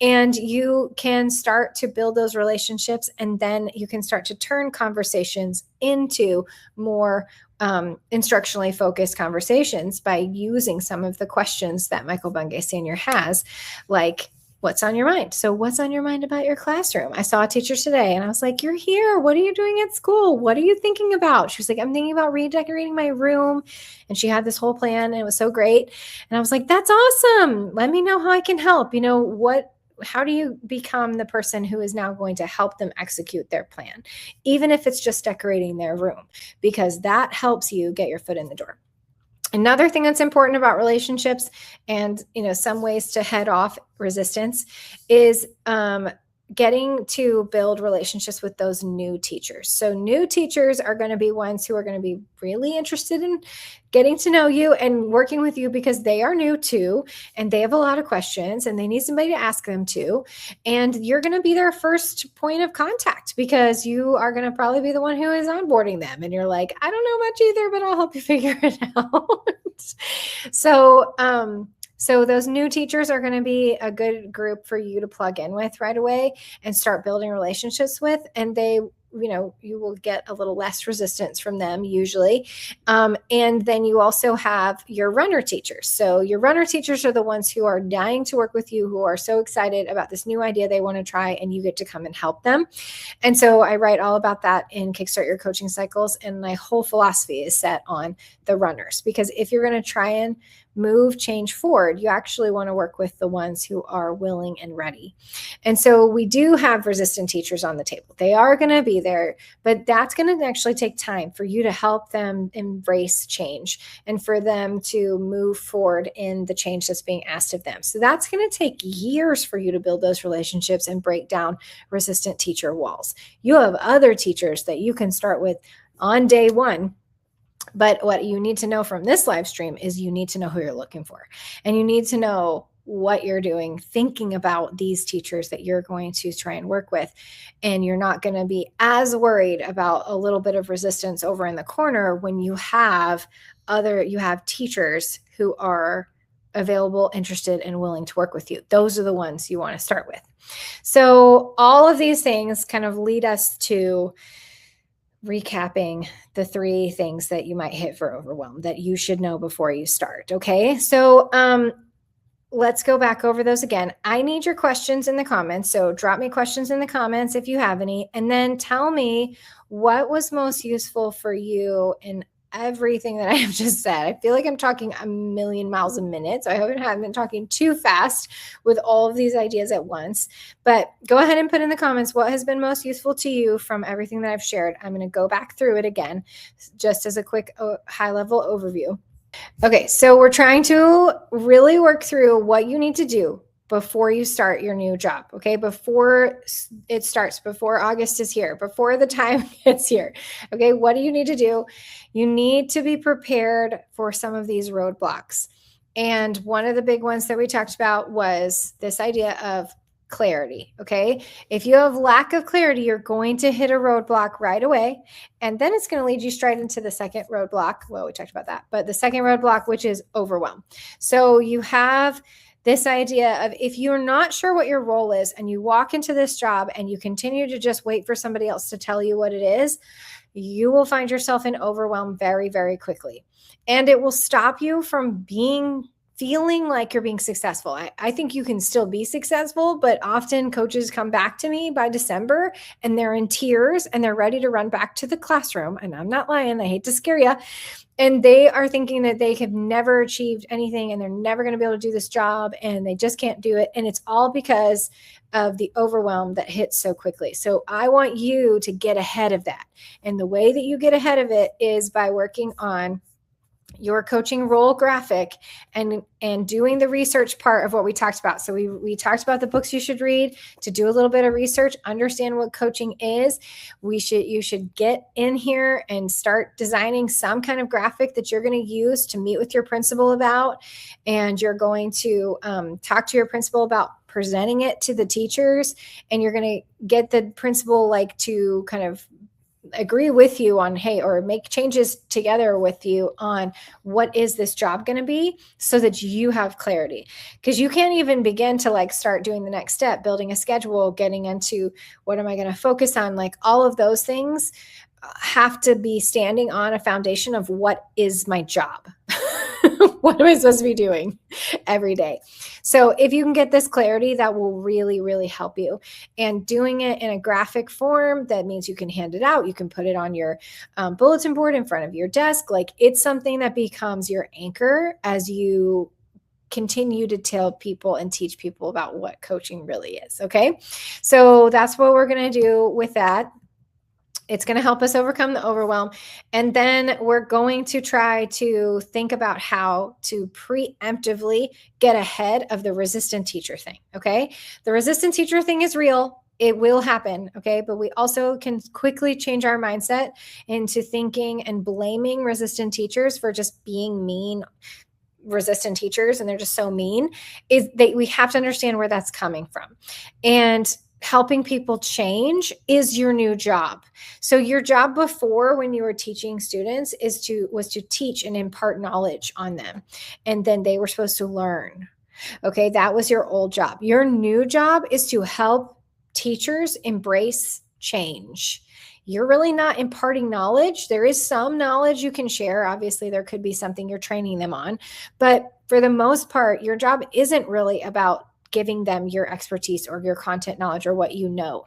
And you can start to build those relationships, and then you can start to turn conversations into more instructionally focused conversations by using some of the questions that Michael Bungay Sr. has, like, what's on your mind? So what's on your mind about your classroom? I saw a teacher today and I was like, you're here. What are you doing at school? What are you thinking about? She was like, I'm thinking about redecorating my room. And she had this whole plan and it was so great. And I was like, that's awesome. Let me know how I can help. How do you become the person who is now going to help them execute their plan, even if it's just decorating their room, because that helps you get your foot in the door. Another thing that's important about relationships and, some ways to head off resistance is getting to build relationships with those new teachers. So new teachers are going to be ones who are going to be really interested in getting to know you and working with you because they are new too, and they have a lot of questions and they need somebody to ask them to. And you're going to be their first point of contact because you are going to probably be the one who is onboarding them. And you're like, I don't know much either, but I'll help you figure it out. So those new teachers are going to be a good group for you to plug in with right away and start building relationships with. And they, you will get a little less resistance from them usually. And then you also have your runner teachers. So your runner teachers are the ones who are dying to work with you, who are so excited about this new idea they want to try, and you get to come and help them. And so I write all about that in Kickstart Your Coaching Cycles. And my whole philosophy is set on the runners, because if you're going to try and move change forward, you actually want to work with the ones who are willing and ready. And so we do have resistant teachers on the table. They are going to be there, but that's going to actually take time for you to help them embrace change and for them to move forward in the change that's being asked of them. So that's going to take years for you to build those relationships and break down resistant teacher walls. You have other teachers that you can start with on day one. But what you need to know from this live stream is you need to know who you're looking for, and you need to know what you're doing, thinking about these teachers that you're going to try and work with. And you're not going to be as worried about a little bit of resistance over in the corner when you have teachers who are available, interested, and willing to work with you. Those are the ones you want to start with. So all of these things kind of lead us to recapping the 3 things that you might hit for overwhelm that you should know before you start. Okay. So, let's go back over those again. I need your questions in the comments. So drop me questions in the comments if you have any, and then tell me what was most useful for you in everything that I have just said. I feel like I'm talking a million miles a minute. So I hope I haven't been talking too fast with all of these ideas at once. But go ahead and put in the comments what has been most useful to you from everything that I've shared. I'm going to go back through it again, just as a quick high-level overview. Okay, so we're trying to really work through what you need to do before you start your new job, okay? Before it starts, before August is here, before the time gets here, okay? What do you need to do? You need to be prepared for some of these roadblocks. And one of the big ones that we talked about was this idea of clarity, okay? If you have lack of clarity, you're going to hit a roadblock right away. And then it's going to lead you straight into the second roadblock. Well, we talked about that, but the second roadblock, which is overwhelm. So you have this idea of if you're not sure what your role is and you walk into this job and you continue to just wait for somebody else to tell you what it is, you will find yourself in overwhelm very, very quickly. And it will stop you from feeling like you're being successful. I think you can still be successful, but often coaches come back to me by December and they're in tears and they're ready to run back to the classroom. And I'm not lying. I hate to scare you. And they are thinking that they have never achieved anything and they're never going to be able to do this job and they just can't do it. And it's all because of the overwhelm that hits so quickly. So I want you to get ahead of that. And the way that you get ahead of it is by working on your coaching role graphic and doing the research part of what we talked about. So we talked about the books you should read to do a little bit of research, understand what coaching is. You should get in here and start designing some kind of graphic that you're going to use to meet with your principal about, and you're going to talk to your principal about presenting it to the teachers, and you're going to get the principal to kind of agree with you on, hey, or make changes together with you on what is this job going to be, so that you have clarity. Because you can't even begin to start doing the next step, building a schedule, getting into what am I going to focus on, all of those things have to be standing on a foundation of what is my job. What am I supposed to be doing every day? So if you can get this clarity, that will really, really help you. And doing it in a graphic form, that means you can hand it out. You can put it on your bulletin board in front of your desk. It's something that becomes your anchor as you continue to tell people and teach people about what coaching really is. Okay. So that's what we're going to do with that. It's going to help us overcome the overwhelm. And then we're going to try to think about how to preemptively get ahead of the resistant teacher thing. Okay. The resistant teacher thing is real. It will happen. Okay. But we also can quickly change our mindset into thinking and blaming resistant teachers for just being mean resistant teachers. And they're just so mean. We have to understand where that's coming from. And helping people change is your new job. So your job before, when you were teaching students, was to teach and impart knowledge on them. And then they were supposed to learn. Okay, that was your old job. Your new job is to help teachers embrace change. You're really not imparting knowledge. There is some knowledge you can share. Obviously, there could be something you're training them on. But for the most part, your job isn't really about giving them your expertise or your content knowledge or what you know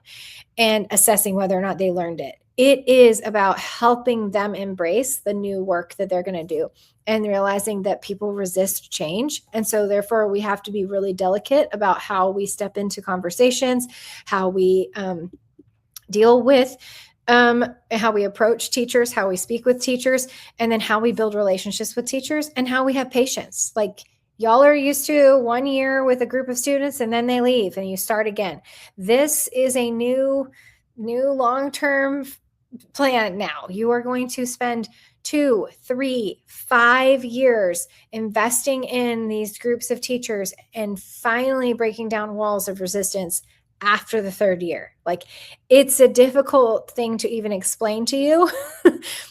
and assessing whether or not they learned it. It is about helping them embrace the new work that they're going to do and realizing that people resist change. And so therefore we have to be really delicate about how we step into conversations, how we deal with how we approach teachers, how we speak with teachers, and then how we build relationships with teachers and how we have patience. Y'all are used to 1 year with a group of students and then they leave and you start again. This is a new long-term plan now. You are going to spend 2, 3, 5 years investing in these groups of teachers and finally breaking down walls of resistance after the 3rd year. It's a difficult thing to even explain to you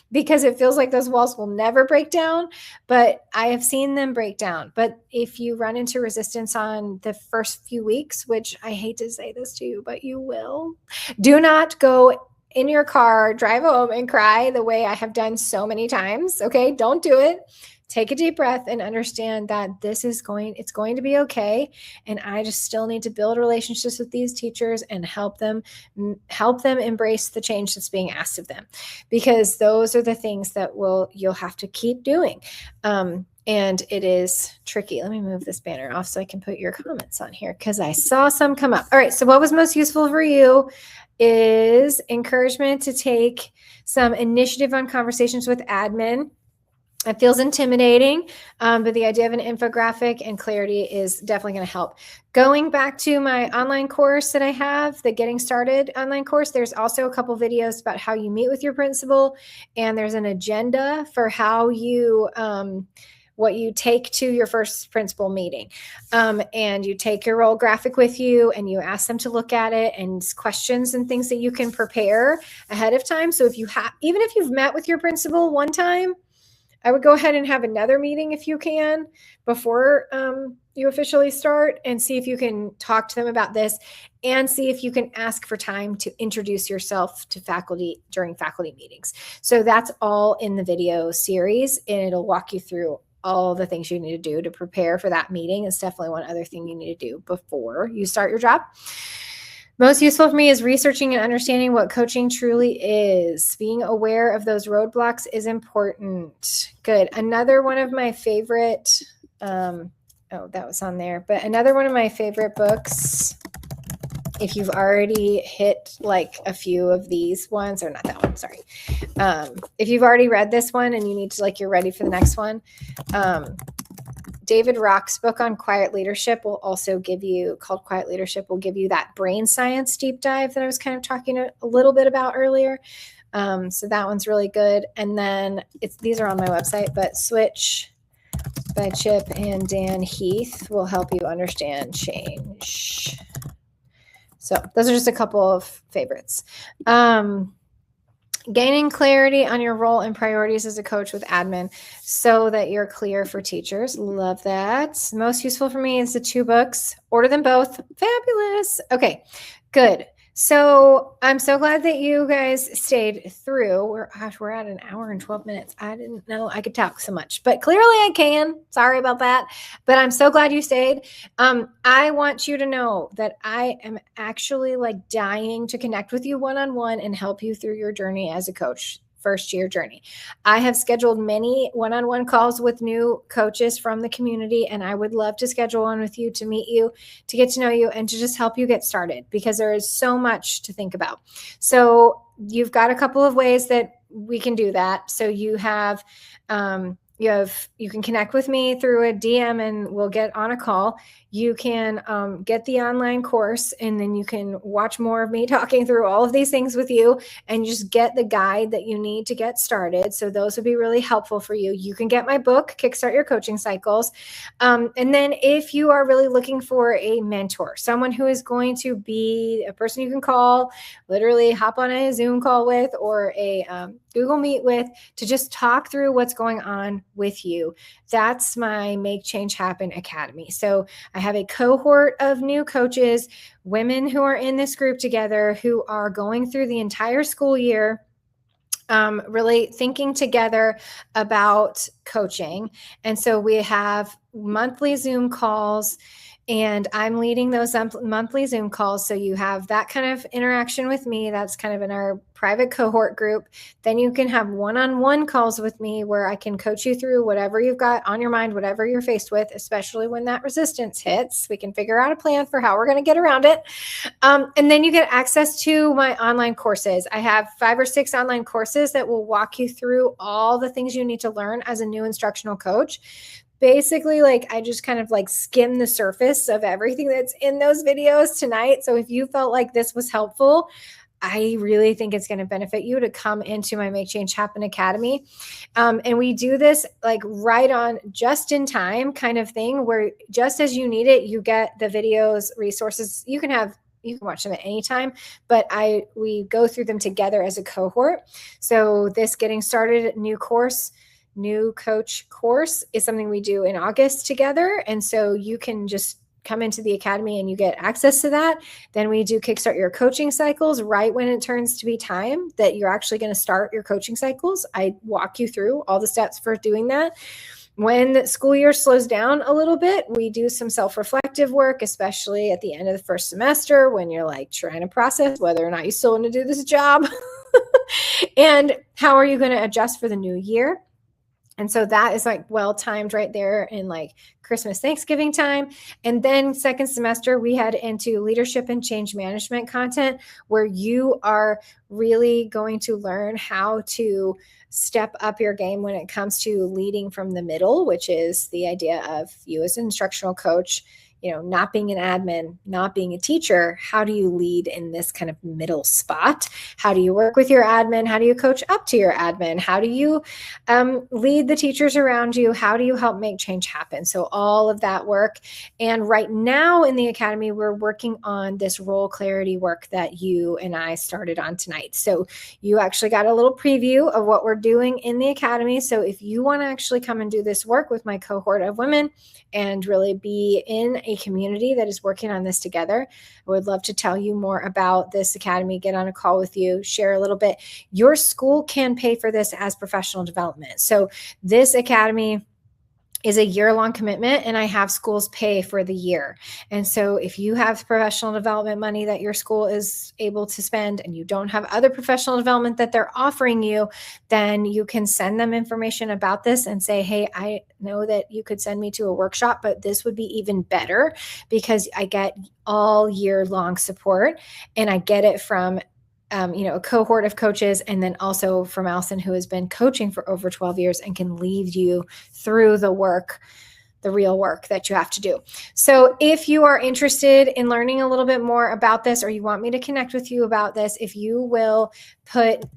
because it feels like those walls will never break down, but I have seen them break down. But if you run into resistance on the first few weeks, which I hate to say this to you, but you will, do not go in your car, drive home and cry the way I have done so many times. Okay. Don't do it. Take a deep breath and understand that it's going to be okay. And I just still need to build relationships with these teachers and help them embrace the change that's being asked of them, because those are the things that you'll have to keep doing. And it is tricky. Let me move this banner off so I can put your comments on here, because I saw some come up. All right. So what was most useful for you is encouragement to take some initiative on conversations with admin. It feels intimidating, but the idea of an infographic and clarity is definitely going to help. Going back to my online course that I have, the Getting Started online course, there's also a couple videos about how you meet with your principal, and there's an agenda for how you what you take to your first principal meeting. And you take your role graphic with you and you ask them to look at it, and questions and things that you can prepare ahead of time. So even if you've met with your principal one time, I would go ahead and have another meeting if you can before you officially start, and see if you can talk to them about this, and see if you can ask for time to introduce yourself to faculty during faculty meetings. So that's all in the video series, and it'll walk you through all the things you need to do to prepare for that meeting. It's definitely one other thing you need to do before you start your job. Most useful for me is researching and understanding what coaching truly is. Being aware of those roadblocks is important. Good. Another one of my favorite, that was on there, but another one of my favorite books, if you've already hit like a few of these ones, or not that one, sorry. If you've already read this one and you need to, you're ready for the next one, David Rock's book on quiet leadership called Quiet Leadership will give you that brain science deep dive that I was kind of talking a little bit about earlier. So that one's really good. And then these are on my website, but Switch by Chip and Dan Heath will help you understand change. So those are just a couple of favorites. Gaining clarity on your role and priorities as a coach with admin so that you're clear for teachers. Love that. Most useful for me is the 2 books. Order them both. Fabulous. Okay, good. So I'm so glad that you guys stayed through. We're at an hour and 12 minutes. I didn't know I could talk so much, but clearly I can. Sorry about that. But I'm so glad you stayed. I want you to know that I am actually dying to connect with you one-on-one and help you through your journey as a coach. First year journey. I have scheduled many one-on-one calls with new coaches from the community, and I would love to schedule one with you to meet you, to get to know you, and to just help you get started, because there is so much to think about. So you've got a couple of ways that we can do that. So you can connect with me through a DM and we'll get on a call. You can get the online course, and then you can watch more of me talking through all of these things with you, and just get the guide that you need to get started. So those would be really helpful for you. You can get my book, Kickstart Your Coaching Cycles. And then if you are really looking for a mentor, someone who is going to be a person you can call, literally hop on a Zoom call with, or a Google Meet with, to just talk through what's going on with you, that's my Make Change Happen Academy. So I have a cohort of new coaches, women who are in this group together, who are going through the entire school year, really thinking together about coaching. And so we have monthly Zoom calls, and I'm leading those monthly Zoom calls. So you have that kind of interaction with me. That's kind of in our private cohort group. Then you can have one-on-one calls with me where I can coach you through whatever you've got on your mind, whatever you're faced with, especially when that resistance hits. We can figure out a plan for how we're going to get around it. And then you get access to my online courses. I have 5 or 6 online courses that will walk you through all the things you need to learn as a new instructional coach. Basically, I just kind of skim the surface of everything that's in those videos tonight. So if you felt like this was helpful, I really think it's going to benefit you to come into my Make Change Happen Academy. And we do this right on, just in time kind of thing, where just as you need it, you get the videos, resources. You can watch them at any time, but we go through them together as a cohort. So this Getting Started new coach course is something we do in August together. And so you can just come into the academy and you get access to that. Then we do Kickstart your coaching cycles right when it turns to be time that you're actually going to start your coaching cycles. I walk you through all the steps for doing that. When the school year slows down a little bit, we do some self-reflective work, especially at the end of the first semester when you're like trying to process whether or not you still want to do this job and how are you going to adjust for the new year. And so that is like well-timed right there in like Christmas, Thanksgiving time. And then second semester, we head into leadership and change management content where you are really going to learn how to step up your game when it comes to leading from the middle, which is the idea of you as an instructional coach, not being an admin, not being a teacher. How do you lead in this kind of middle spot? How do you work with your admin? How do you coach up to your admin? How do you lead the teachers around you? How do you help make change happen? So all of that work. And right now in the academy, we're working on this role clarity work that you and I started on tonight. So you actually got a little preview of what we're doing in the academy. So if you want to actually come and do this work with my cohort of women and really be in a community that is working on this together, I would love to tell you more about this academy, get on a call with you, share a little bit. Your school can pay for this as professional development. So this academy is a year-long commitment, and I have schools pay for the year. And so if you have professional development money that your school is able to spend and you don't have other professional development that they're offering you, then you can send them information about this and say, hey, I know that you could send me to a workshop, but this would be even better because I get all year long support and I get it from a cohort of coaches, and then also from Allison, who has been coaching for over 12 years and can lead you through the work, the real work that you have to do. So if you are interested in learning a little bit more about this, or you want me to connect with you about this, if you will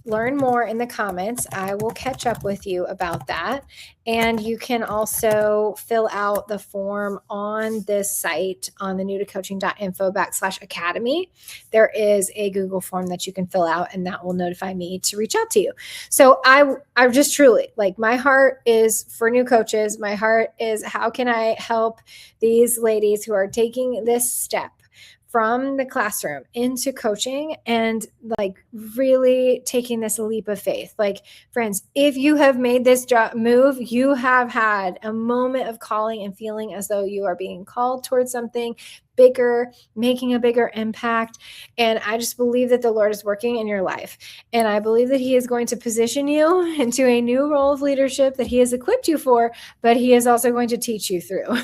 learn more in the comments, I will catch up with you about that. And you can also fill out the form on this site on the newtocoaching.info /academy. There is a Google form that you can fill out, and that will notify me to reach out to you. So I just truly, like, my heart is for new coaches. My heart is, how can I help these ladies who are taking this step from the classroom into coaching and like really taking this leap of faith? Like, friends, if you have made this move, you have had a moment of calling and feeling as though you are being called towards something bigger, making a bigger impact. And I just believe that the Lord is working in your life. And I believe that He is going to position you into a new role of leadership that He has equipped you for, but He is also going to teach you through.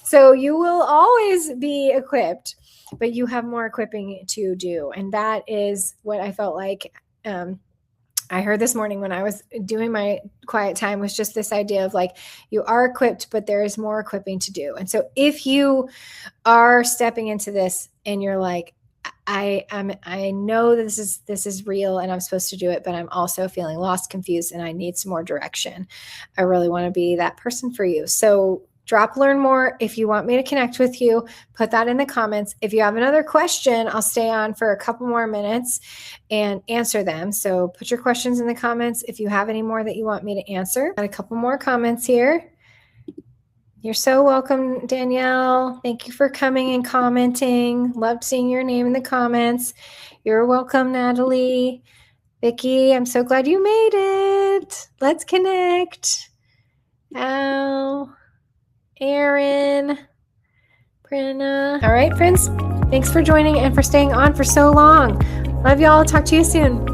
So you will always be equipped, but you have more equipping to do. And that is what I felt like I heard this morning when I was doing my quiet time, was just this idea of like, you are equipped, but there is more equipping to do. And so if you are stepping into this and you're like, I know this is real and I'm supposed to do it, but I'm also feeling lost, confused, and I need some more direction, I really want to be that person for you. So drop learn more. If you want me to connect with you, put that in the comments. If you have another question, I'll stay on for a couple more minutes and answer them. So put your questions in the comments if you have any more that you want me to answer. Got a couple more comments here. You're so welcome, Danielle. Thank you for coming and commenting. Loved seeing your name in the comments. You're welcome, Natalie. Vicki, I'm so glad you made it. Let's connect. Al, Aaron, Brenna. All right, friends. Thanks for joining and for staying on for so long. Love y'all. Talk to you soon.